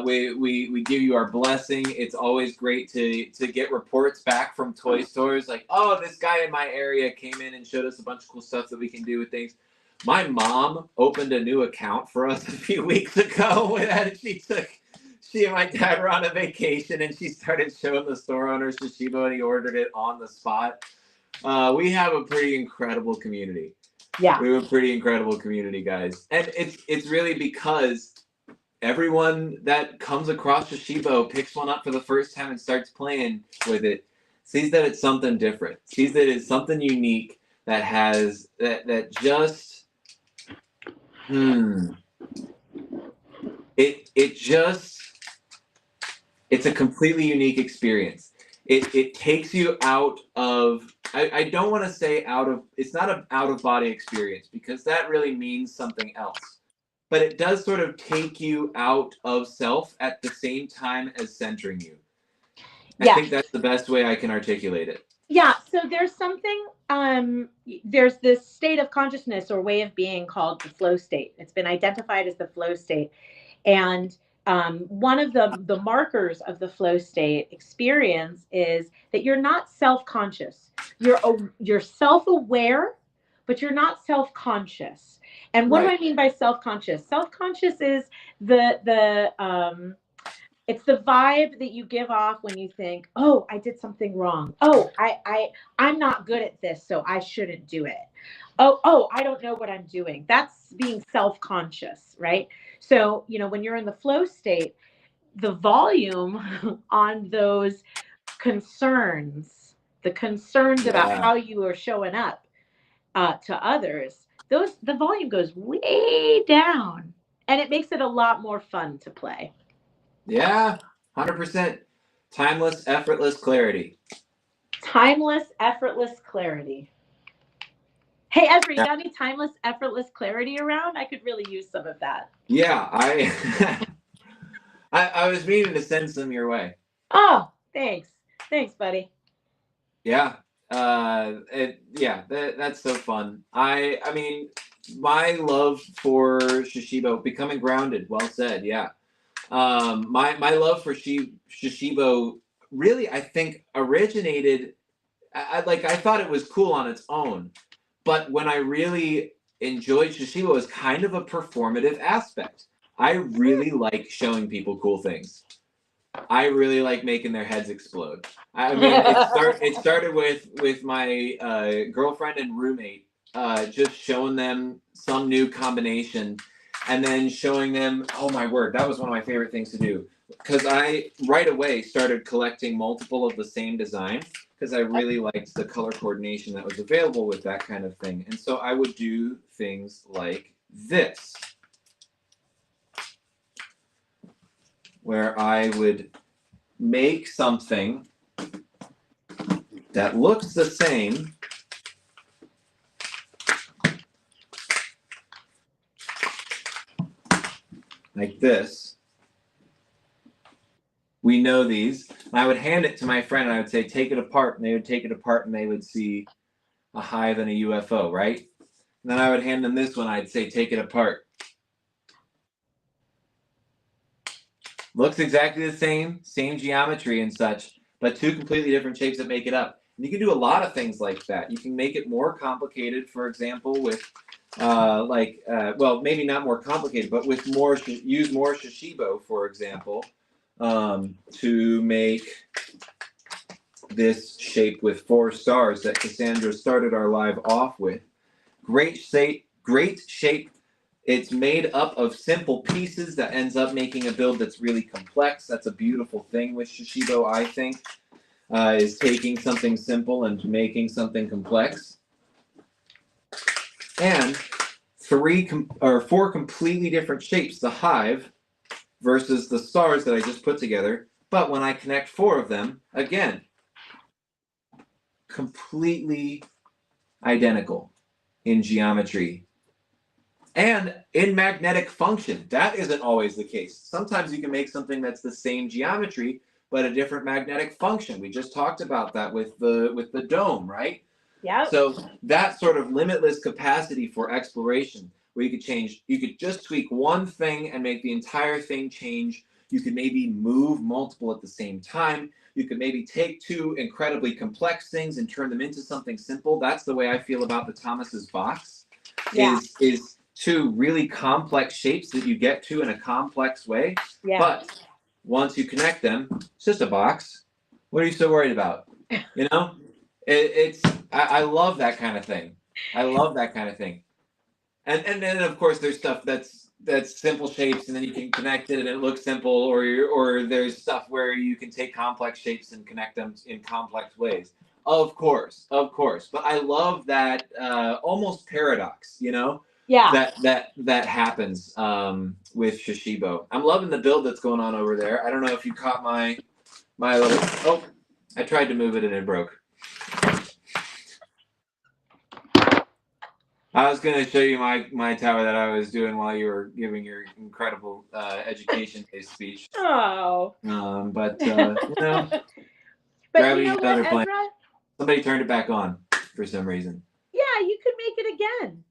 We give you our blessing. It's always great to get reports back from toy stores like, oh, this guy in my area came in and showed us a bunch of cool stuff that we can do with things. My mom opened a new account for us a few weeks ago. And she and my dad were on a vacation and she started showing the store owner Shashibo and he ordered it on the spot. We have a pretty incredible community. Yeah. We have a pretty incredible community, guys, and it's really because everyone that comes across Shashibo picks one up for the first time and starts playing with it, sees that it's something different, sees that it's something unique that has that just it just it's a completely unique experience. It takes you out of I don't want to say out of it's not an out of body experience because that really means something else. But it does sort of take you out of self at the same time as centering you. I Yes. think that's the best way I can articulate it. Yeah, so there's something, there's this state of consciousness or way of being called the flow state. It's been identified as the flow state. And one of the markers of the flow state experience is that you're not self-conscious. You're self-aware, but you're not self-conscious. And what do Right. I mean by self-conscious? Self-conscious is the it's the vibe that you give off when you think, oh, I did something wrong. Oh, I'm not good at this, so I shouldn't do it. Oh, I don't know what I'm doing. That's being self-conscious, right? So, when you're in the flow state, the volume on those the concerns about Yeah. how you are showing up to others, the volume goes way down, and it makes it a lot more fun to play. Yeah. 100%. Timeless, effortless clarity. Timeless, effortless clarity. Hey, Ezra, you Yeah. got any timeless, effortless clarity around? I could really use some of that. Yeah. I was meaning to send some your way. Oh, thanks. Thanks, buddy. Yeah. That's so fun. I mean, my love for Shashibo, becoming grounded. Well said. Yeah. My love for Shashibo really, I think, originated. I thought it was cool on its own, but when I really enjoyed Shashibo as kind of a performative aspect. I really like showing people cool things. I really like making their heads explode. I mean, it started with my girlfriend and roommate, just showing them some new combination, and then showing them. Oh my word, that was one of my favorite things to do because I right away started collecting multiple of the same design because I really liked the color coordination that was available with that kind of thing, and so I would do things like this, where I would make something that looks the same like this. We know these. And I would hand it to my friend and I would say, take it apart. And they would take it apart and they would see a hive and a UFO, right? And then I would hand them this one. I'd say, take it apart. Looks exactly the same geometry and such, but two completely different shapes that make it up. And you can do a lot of things like that. You can make it more complicated, for example, with well, maybe not more complicated, but with use more Shashibo, for example, to make this shape with 4 stars that Cassandra started our live off with. Great shape, great shape. It's made up of simple pieces that ends up making a build that's really complex. That's a beautiful thing with Shashibo, I think, is taking something simple and making something complex. And 4 completely different shapes, the hive versus the stars that I just put together. But when I connect 4 of them, again, completely identical in geometry and in magnetic function. That isn't always the case. Sometimes you can make something that's the same geometry but a different magnetic function. We just talked about that with the dome, right? Yeah. So that sort of limitless capacity for exploration, where you could just tweak one thing and make the entire thing change. You could maybe move multiple at the same time. You could maybe take 2 incredibly complex things and turn them into something simple. That's the way I feel about the Thomas's box. Yeah. Is 2 really complex shapes that you get to in a complex way. Yeah. But once you connect them, it's just a box. What are you so worried about? You know? I love that kind of thing. I love that kind of thing. And then of course there's stuff that's simple shapes and then you can connect it and it looks simple, or there's stuff where you can take complex shapes and connect them in complex ways. Of course. But I love that almost paradox, you know? Yeah. That happens with Shashibo. I'm loving the build that's going on over there. I don't know if you caught my little. Oh, I tried to move it and it broke. I was going to show you my tower that I was doing while you were giving your incredible education-based speech. Oh. But you know, But gravity's you know another what, planet. Ezra? Somebody turned it back on for some reason. Yeah, you could make it again.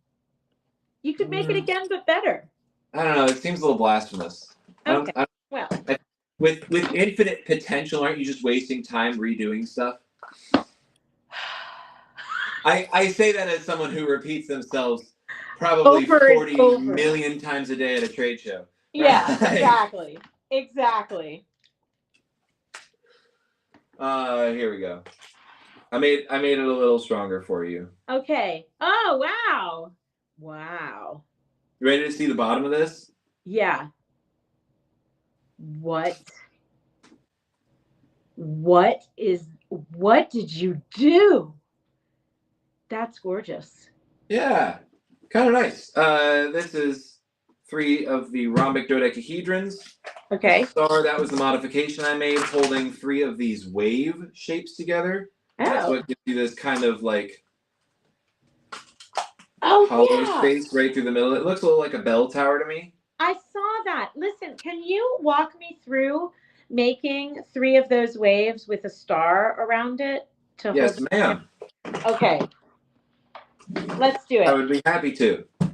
You could make it again, but better. I don't know. It seems a little blasphemous. Okay. Well, with infinite potential, aren't you just wasting time redoing stuff? I say that as someone who repeats themselves probably Over and 40 over. million times a day at a trade show. Yeah, Right? exactly. Exactly. Here we go. I made it a little stronger for you. Okay. Oh, wow. Wow. You ready to see the bottom of this? Yeah. What? What did you do? That's gorgeous. Yeah, kind of nice. This is 3 of the rhombic dodecahedrons. Okay. Star, that was the modification I made, holding 3 of these wave shapes together. That's Oh. what gives you this kind of like Oh, hollow yeah. space right through the middle. It looks a little like a bell tower to me. I saw that. Listen, can you walk me through making 3 of those waves with a star around it to Yes, hold? ma'am. Okay. Let's do I it. would be happy to. All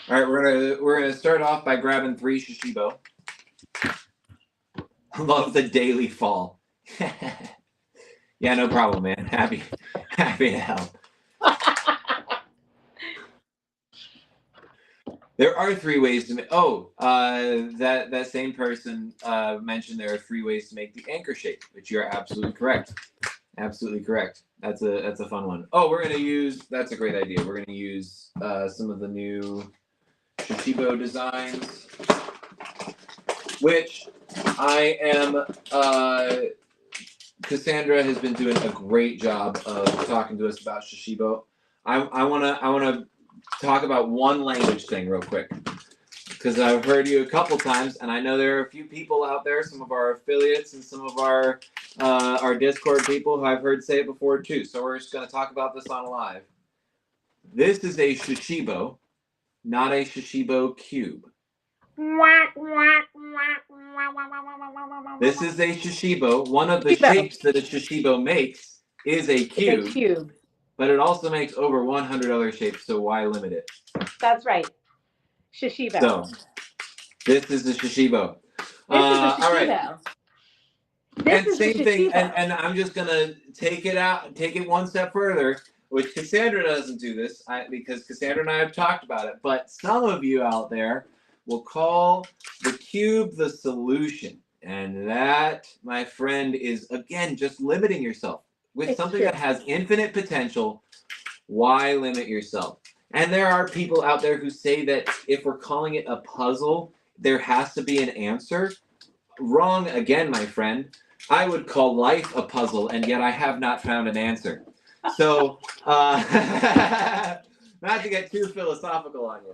right, we're gonna start off by grabbing 3 Shashibo. Love the daily fall. Yeah, no problem, man. Happy to help. There are 3 ways to make. Oh, that same person mentioned there are 3 ways to make the anchor shape, which you are absolutely correct. Absolutely correct. That's a fun one. Oh, we're gonna use. That's a great idea. We're gonna use some of the new Shashibo designs, which I am. Cassandra has been doing a great job of talking to us about Shashibo. I wanna talk about one language thing real quick, because I've heard you a couple times, and I know there are a few people out there, some of our affiliates and some of our Discord people who I've heard say it before too. So we're just gonna talk about this on live. This is a Shashibo, not a Shashibo cube. This is a Shashibo. One of the shapes that a Shashibo makes is a cube. It's a cube. But it also makes over 100 other shapes, so why limit it? That's right. Shashibo. So, this is the Shashibo. This is a Shashibo. All right. This is same the thing, Shashibo. and I'm just gonna take it one step further, which Cassandra doesn't do this, because Cassandra and I have talked about it, but some of you out there will call the cube the solution. And that, my friend, is, again, just limiting yourself. With something that has infinite potential, why limit yourself? And there are people out there who say that if we're calling it a puzzle, there has to be an answer. Wrong again, my friend. I would call life a puzzle, and yet I have not found an answer. So, not to get too philosophical on you,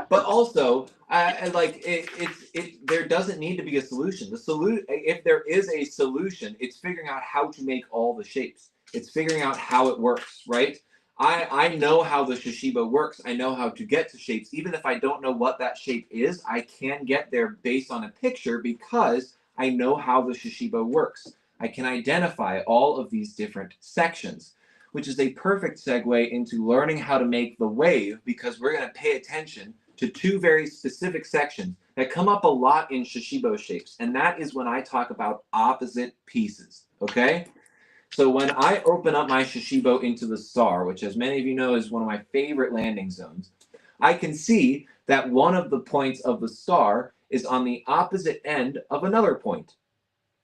but also, there doesn't need to be a solution. If there is a solution, it's figuring out how to make all the shapes. It's figuring out how it works, right? I know how the Shashibo works. I know how to get to shapes. Even if I don't know what that shape is, I can get there based on a picture because I know how the Shashibo works. I can identify all of these different sections, which is a perfect segue into learning how to make the wave, because we're going to pay attention to 2 very specific sections that come up a lot in Shashibo shapes, and that is when I talk about opposite pieces, okay? So when I open up my Shashibo into the star, which as many of you know is one of my favorite landing zones, I can see that one of the points of the star is on the opposite end of another point.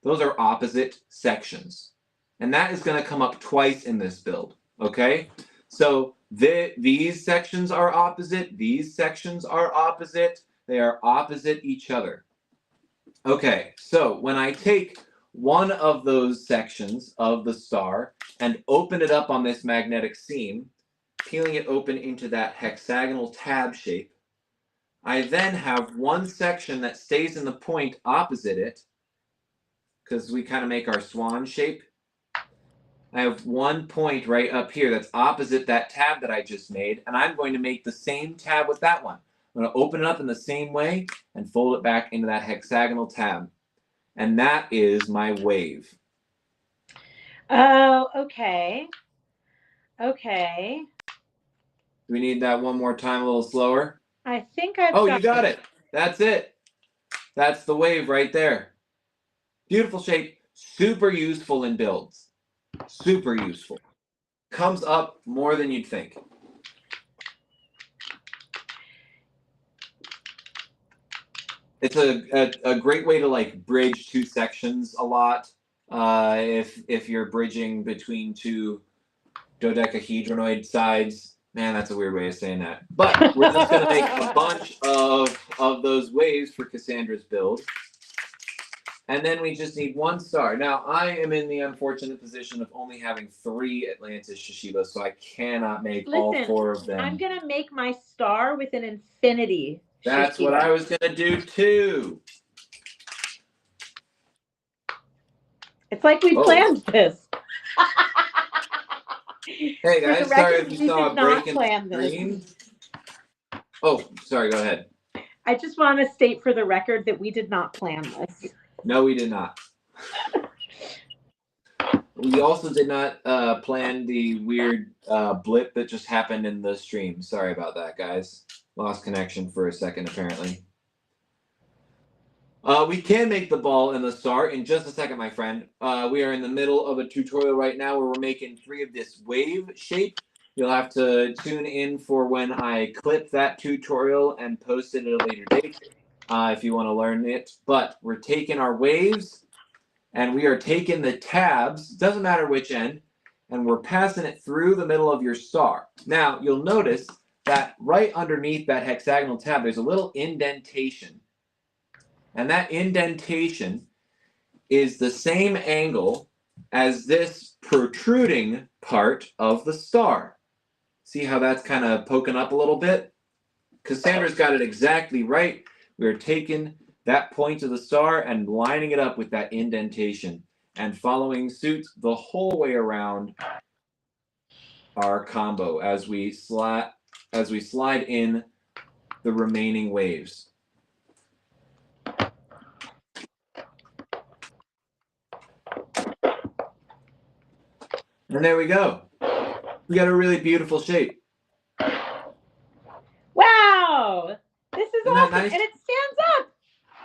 Those are opposite sections. And that is going to come up twice in this build, okay? So these sections are opposite, these sections are opposite, they are opposite each other. Okay, so when I take one of those sections of the star and open it up on this magnetic seam, peeling it open into that hexagonal tab shape, I then have one section that stays in the point opposite it, because we kind of make our swan shape. I have one point right up here that's opposite that tab that I just made, and I'm going to make the same tab with that one. I'm going to open it up in the same way and fold it back into that hexagonal tab. And that is my wave. Oh, okay. Okay. Do we need that one more time, a little slower? I think I've you got it. That's it. That's the wave right there. Beautiful shape. Super useful in builds. Super useful. Comes up more than you'd think. It's a great way to like bridge two sections a lot. If you're bridging between two dodecahedronoid sides. Man, that's a weird way of saying that. But we're just gonna make a bunch of those waves for Cassandra's build. And then we just need one star. Now, I am in the unfortunate position of only having 3 Atlantis Shashibo, so I cannot make all 4 of them. I'm going to make my star with an infinity That's Shashibo. what I was going to do, too. It's like we planned this. Hey, guys, sorry if you saw a break in the screen. Oh, sorry, go ahead. I just want to state for the record that we did not plan this. No, we did not. We also did not plan the weird blip that just happened in the stream. Sorry about that, guys. Lost connection for a second, apparently. We can make the ball and the star in just a second, my friend. We are in the middle of a tutorial right now where we're making 3 of this wave shape. You'll have to tune in for when I clip that tutorial and post it at a later date if you want to learn it. But we're taking our waves and we are taking the tabs, doesn't matter which end, and we're passing it through the middle of your star. Now, you'll notice that right underneath that hexagonal tab, there's a little indentation. And that indentation is the same angle as this protruding part of the star. See how that's kind of poking up a little bit? Cassandra's got it exactly right. We're taking that point of the star and lining it up with that indentation and following suit the whole way around our combo as we slide in the remaining waves. And there we go. We got a really beautiful shape. Wow! This is awesome, nice? And it stands up.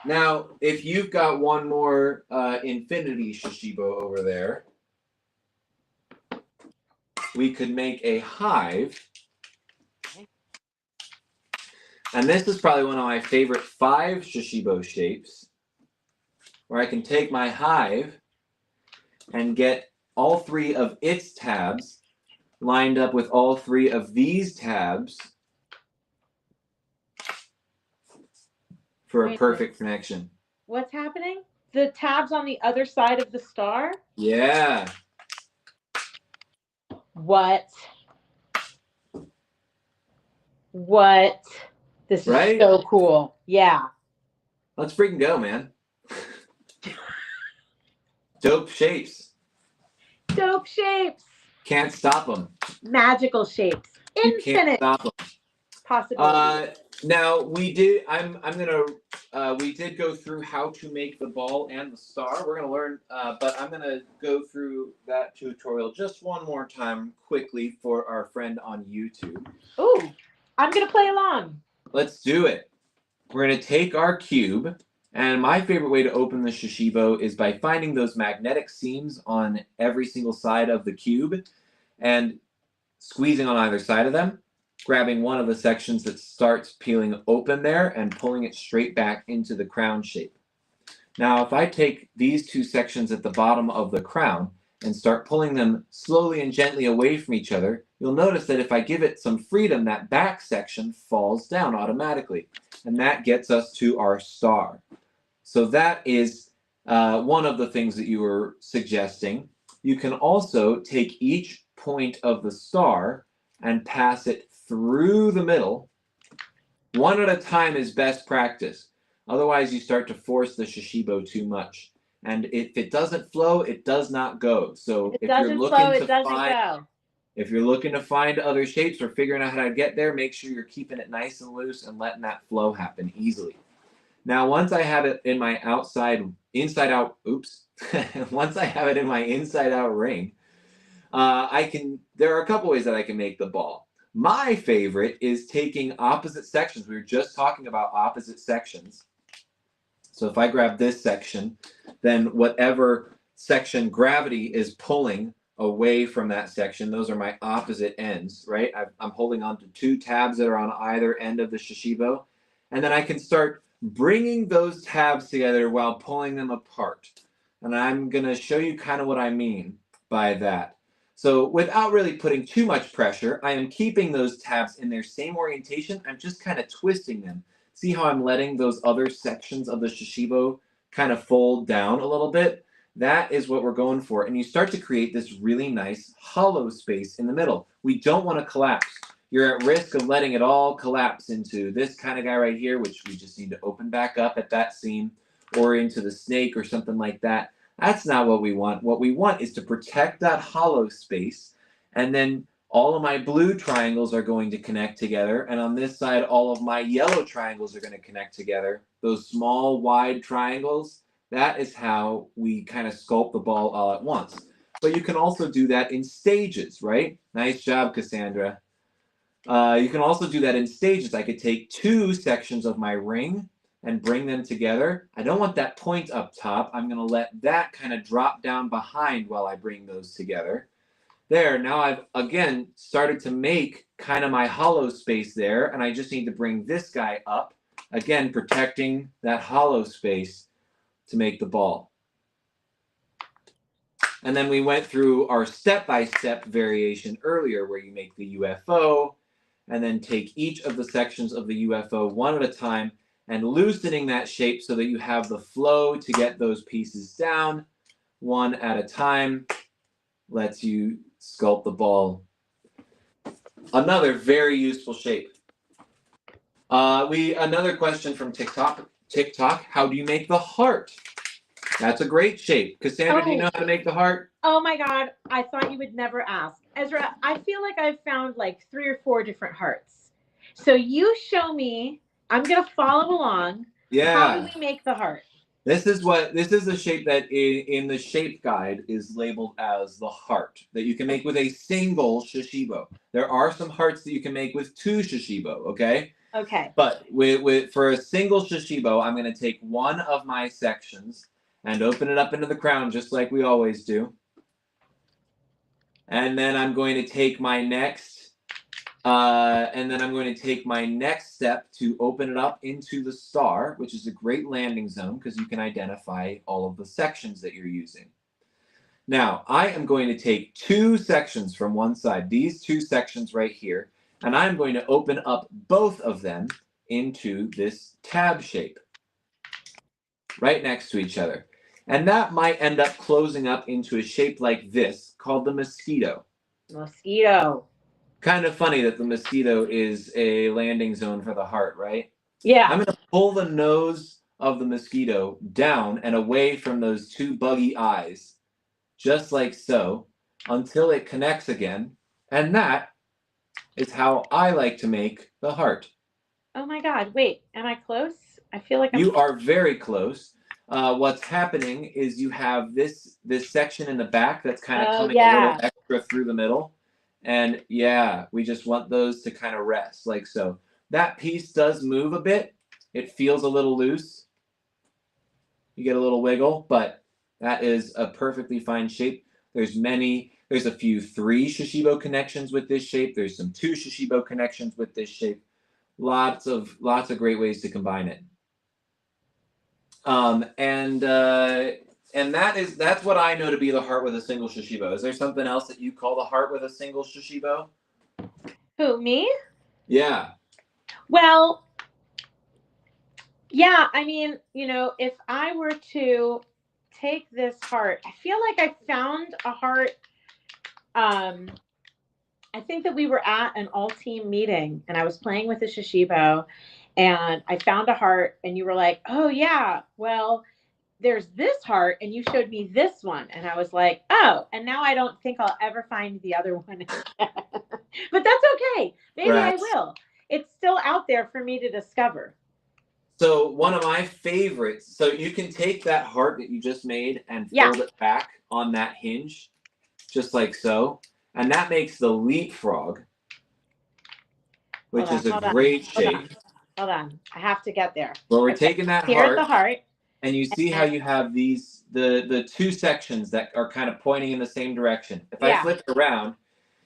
Now, if you've got one more infinity Shashibo over there, we could make a hive. And this is probably one of my favorite 5 Shashibo shapes, where I can take my hive and get all 3 of its tabs lined up with all 3 of these tabs for a perfect connection. What's happening? The tabs on the other side of the star? Yeah. What? This is so cool. Yeah. Let's freaking go, man. Dope shapes. Dope shapes. Can't stop them. Magical shapes. Infinite. You can't stop them. Possibilities. Now we did. We did go through how to make the ball and the star. We're gonna learn, but I'm gonna go through that tutorial just one more time quickly for our friend on YouTube. Ooh, I'm gonna play along. Let's do it. We're gonna take our cube, and my favorite way to open the Shashibo is by finding those magnetic seams on every single side of the cube, and squeezing on either side of them, grabbing one of the sections that starts peeling open there and pulling it straight back into the crown shape. Now, if I take these 2 sections at the bottom of the crown and start pulling them slowly and gently away from each other, you'll notice that if I give it some freedom, that back section falls down automatically. And that gets us to our star. So that is one of the things that you were suggesting. You can also take each point of the star and pass it through the middle. One at a time is best practice. Otherwise, you start to force the Shashibo too much. And if it doesn't flow, it does not go. So if you're looking to find other shapes or figuring out how to get there, make sure you're keeping it nice and loose and letting that flow happen easily. Now, once I have it in my once I have it in my inside out ring, there are a couple ways that I can make the ball. My favorite is taking opposite sections. We were just talking about opposite sections. So if I grab this section, then whatever section gravity is pulling away from that section, those are my opposite ends, right? I'm holding on to 2 tabs that are on either end of the Shashibo. And then I can start bringing those tabs together while pulling them apart. And I'm going to show you kind of what I mean by that. So without really putting too much pressure, I am keeping those tabs in their same orientation. I'm just kind of twisting them. See how I'm letting those other sections of the Shashibo kind of fold down a little bit? That is what we're going for. And you start to create this really nice hollow space in the middle. We don't want to collapse. You're at risk of letting it all collapse into this kind of guy right here, which we just need to open back up at that seam, or into the snake or something like that. That's not what we want. What we want is to protect that hollow space, and then all of my blue triangles are going to connect together, and on this side, all of my yellow triangles are going to connect together. Those small, wide triangles, that is how we kind of sculpt the ball all at once. But you can also do that in stages, right? Nice job, Cassandra. You can also do that in stages. I could take two sections of my ring and bring them together. I don't want that point up top. I'm going to let that kind of drop down behind while I bring those together. There, now I've again started to make kind of my hollow space there, and I just need to bring this guy up, again protecting that hollow space to make the ball. And then we went through our step-by-step variation earlier where you make the UFO, and then take each of the sections of the UFO one at a time and loosening that shape so that you have the flow to get those pieces down one at a time. Lets you sculpt the ball. Another very useful shape. Another question from TikTok. How do you make the heart? That's a great shape. Cassandra, do you know how to make the heart? Oh my God, I thought you would never ask. Ezra, I feel like I've found like 3 or 4 different hearts. So you show me, I'm going to follow along. Yeah. How do we make the heart? This is a shape that in the shape guide is labeled as the heart that you can make with a single Shashibo. There are some hearts that you can make with 2 Shashibo, okay? Okay. But for a single Shashibo, I'm going to take one of my sections and open it up into the crown just like we always do. And then I'm going to take my next step to open it up into the star, which is a great landing zone because you can identify all of the sections that you're using. Now, I am going to take 2 sections from one side, these 2 sections right here, and I'm going to open up both of them into this tab shape right next to each other. And that might end up closing up into a shape like this called the mosquito. Mosquito. Kind of funny that the mosquito is a landing zone for the heart, right? Yeah. I'm going to pull the nose of the mosquito down and away from those 2 buggy eyes, just like so, until it connects again. And that is how I like to make the heart. Oh my God, wait, am I close? I feel like You are very close. What's happening is you have this section in the back that's kind of coming a little extra through the middle. And yeah, we just want those to kind of rest like so. That piece does move a bit. It feels a little loose. You get a little wiggle, but that is a perfectly fine shape. There's a few 3 Shashibo connections with this shape. There's some 2 Shashibo connections with this shape. Lots of great ways to combine it. And that's what I know to be the heart with a single Shashibo. Is there something else that you call the heart with a single Shashibo? Who, me? Yeah. Well, yeah, I mean, you know, if I were to take this heart, I feel like I found a heart. I think that we were at an all-team meeting and I was playing with a Shashibo and I found a heart and you were like, oh yeah, well, there's this heart and you showed me this one. And I was like, oh, and now I don't think I'll ever find the other one. But that's okay. Maybe I will. It's still out there for me to discover. So one of my favorites, so you can take that heart that you just made and fold it back on that hinge, just like so. And that makes the leapfrog, which is a great shape. Hold on. I have to get there. Well, we're taking that heart. Here's the heart. And you see how you have these, the 2 sections that are kind of pointing in the same direction. If I flip it around,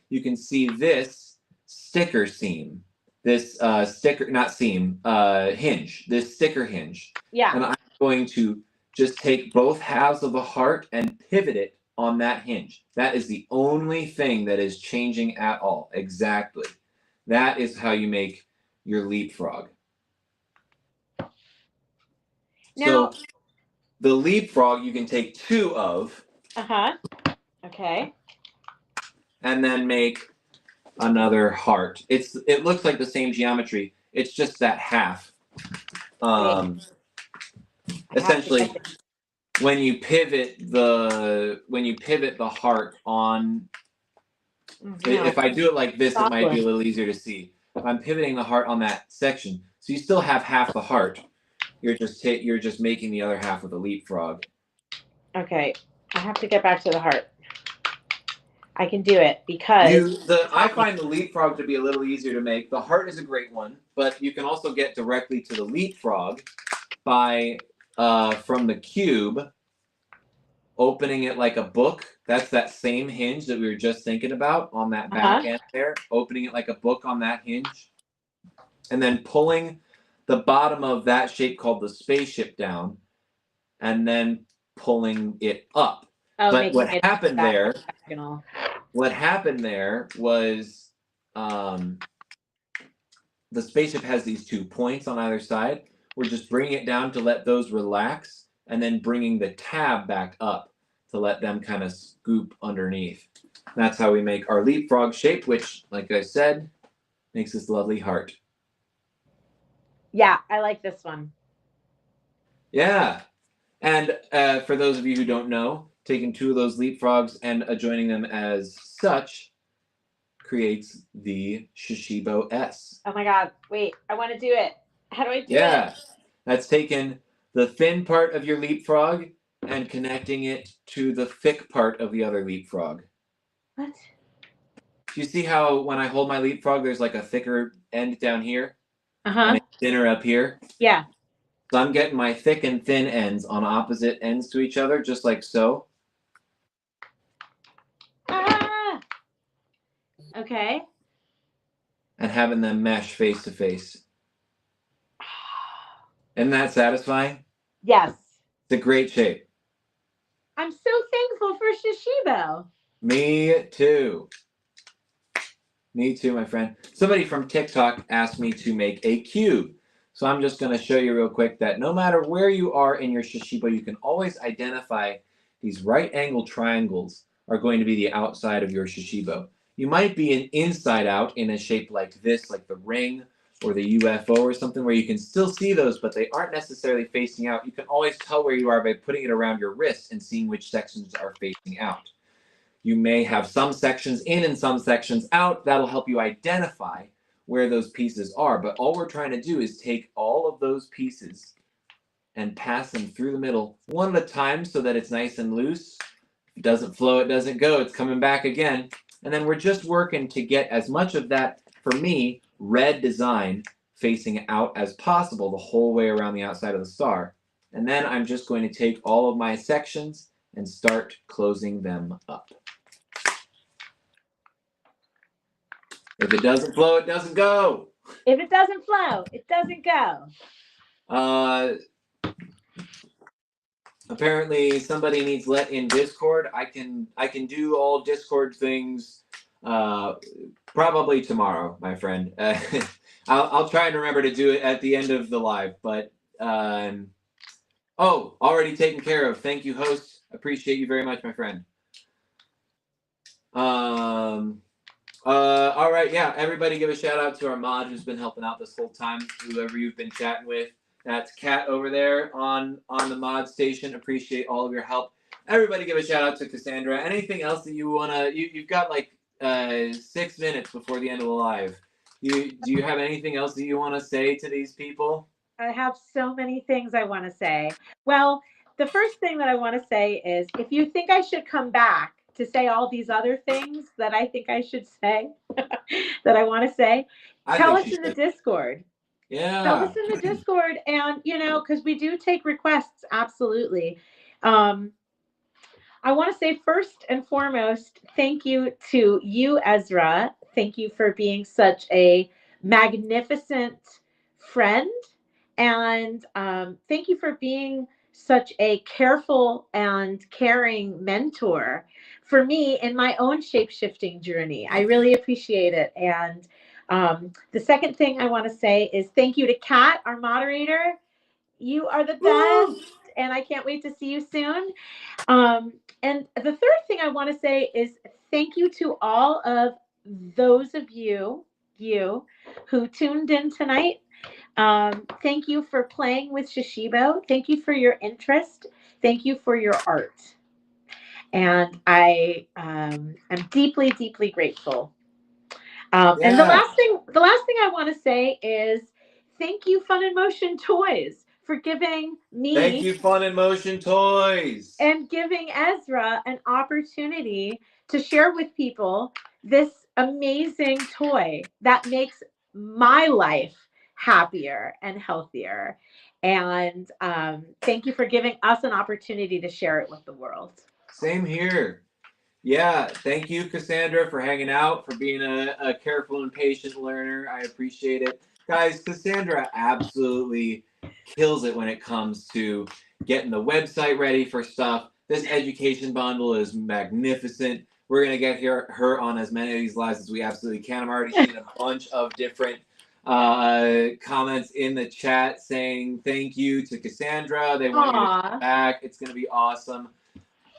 you can see this sticker seam. this sticker, not seam, hinge, this sticker hinge. Yeah. And I'm going to just take both halves of the heart and pivot it on that hinge. That is the only thing that is changing at all. Exactly. That is how you make your leapfrog. Now, so the leapfrog you can take 2 of. Okay. And then make another heart. It looks like the same geometry. It's just that half. Essentially, when you pivot the heart on, if I do it like this, it might be a little easier to see. If I'm pivoting the heart on that section, so you still have half the heart. You're just making the other half with a leapfrog. Okay, I have to get back to the heart. I can do it because I find the leapfrog to be a little easier to make. The heart is a great one, but you can also get directly to the leapfrog by from the cube opening it like a book. That's that same hinge that we were just thinking about on that back end there. Opening it like a book on that hinge, and then pulling the bottom of that shape called the spaceship down, and then pulling it up. But what happened there? What happened there was the spaceship has these 2 points on either side. We're just bringing it down to let those relax, and then bringing the tab back up to let them kind of scoop underneath. That's how we make our leapfrog shape, which, like I said, makes this lovely heart. Yeah, I like this one. Yeah. And for those of you who don't know, taking 2 of those leapfrogs and adjoining them as such creates the Shashibo S. Oh my God. Wait, I want to do it. How do I do it? Yeah. That's taken the thin part of your leapfrog and connecting it to the thick part of the other leapfrog. What? Do you see how when I hold my leapfrog, there's like a thicker end down here? And a thinner up here? Yeah. So I'm getting my thick and thin ends on opposite ends to each other, just like so. Ah! Okay. And having them mesh face to face. Isn't that satisfying? Yes. It's a great shape. I'm so thankful for Shashibo. Me too. Me too, my friend. Somebody from TikTok asked me to make a cube. So I'm just going to show you real quick that no matter where you are in your Shashibo, you can always identify these right angle triangles are going to be the outside of your Shashibo. You might be an inside out in a shape like this, like the ring or the UFO or something where you can still see those, but they aren't necessarily facing out. You can always tell where you are by putting it around your wrist and seeing which sections are facing out. You may have some sections in and some sections out. That'll help you identify where those pieces are. But all we're trying to do is take all of those pieces and pass them through the middle one at a time so that it's nice and loose. If it doesn't flow, it doesn't go. It's coming back again. And then we're just working to get as much of that, for me, red design facing out as possible the whole way around the outside of the star. And then I'm just going to take all of my sections and start closing them up. If it doesn't flow, it doesn't go. If it doesn't flow, it doesn't go. Apparently somebody needs let in Discord. I can do all Discord things probably tomorrow, my friend. I'll try and remember to do it at the end of the live, but already taken care of. Thank you, host. Appreciate you very much, my friend. All right, yeah. Everybody give a shout out to our mod who's been helping out this whole time. Whoever you've been chatting with. That's Kat over there on the mod station. Appreciate all of your help. Everybody give a shout out to Cassandra. Anything else that you wanna? You've got like 6 minutes before the end of the live. Do you have anything else that you want to say to these people? I have so many things I want to say. Well, the first thing that I want to say is if you think I should come back to say all these other things that I think I should say, that I want to say, tell us in the Discord. Yeah. Tell us in the Discord. And, because we do take requests, absolutely. I want to say first and foremost, thank you to you, Ezra. Thank you for being such a magnificent friend. And thank you for being such a careful and caring mentor for me in my own shape shifting journey. I really appreciate it. And the second thing I want to say is thank you to Kat, our moderator. You are the Woo! best, and I can't wait to see you soon. Um, and the third thing I want to say is thank you to all of those of you who tuned in tonight. Thank you for playing with Shashibo. Thank you for your interest. Thank you for your art. And I am deeply, deeply grateful. And Yeah. the last thing I want to say is thank you, Fun and Motion Toys, for giving Thank me you, Fun and Motion Toys. and giving Ezra an opportunity to share with people this amazing toy that makes my life happier and healthier. And thank you for giving us an opportunity to share it with the world. Same here. Yeah, thank you, Cassandra, for hanging out, for being a careful and patient learner. I appreciate it. Guys, Cassandra absolutely kills it when it comes to getting the website ready for stuff. This education bundle is magnificent. We're going to get her on as many of these lives as we absolutely can. I'm already seeing a bunch of different comments in the chat saying thank you to Cassandra. They want you to come Aw. back. It's going to be awesome.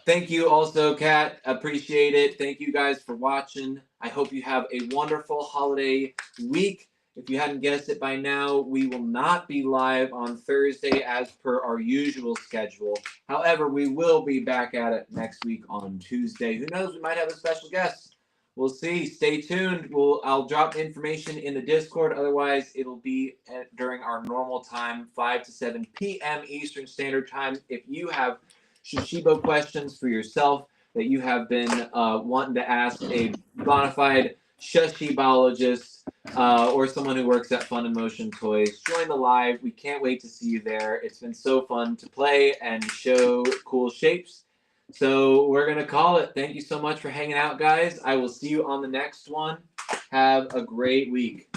Thank you also, Kat. Appreciate it. Thank you guys for watching. I hope you have a wonderful holiday week. If you hadn't guessed it by now, we will not be live on Thursday as per our usual schedule. However, we will be back at it next week on Tuesday. Who knows? We might have a special guest. We'll see. Stay tuned. I'll drop information in the Discord. Otherwise, it'll be during our normal time, 5 to 7 p.m. Eastern Standard Time. If you have Shashibo questions for yourself that you have been wanting to ask a bona fide Shashibologist or someone who works at Fun and Motion Toys, join the live. We can't wait to see you there. It's been so fun to play and show cool shapes. So we're going to call it. Thank you so much for hanging out, guys. I will see you on the next one. Have a great week.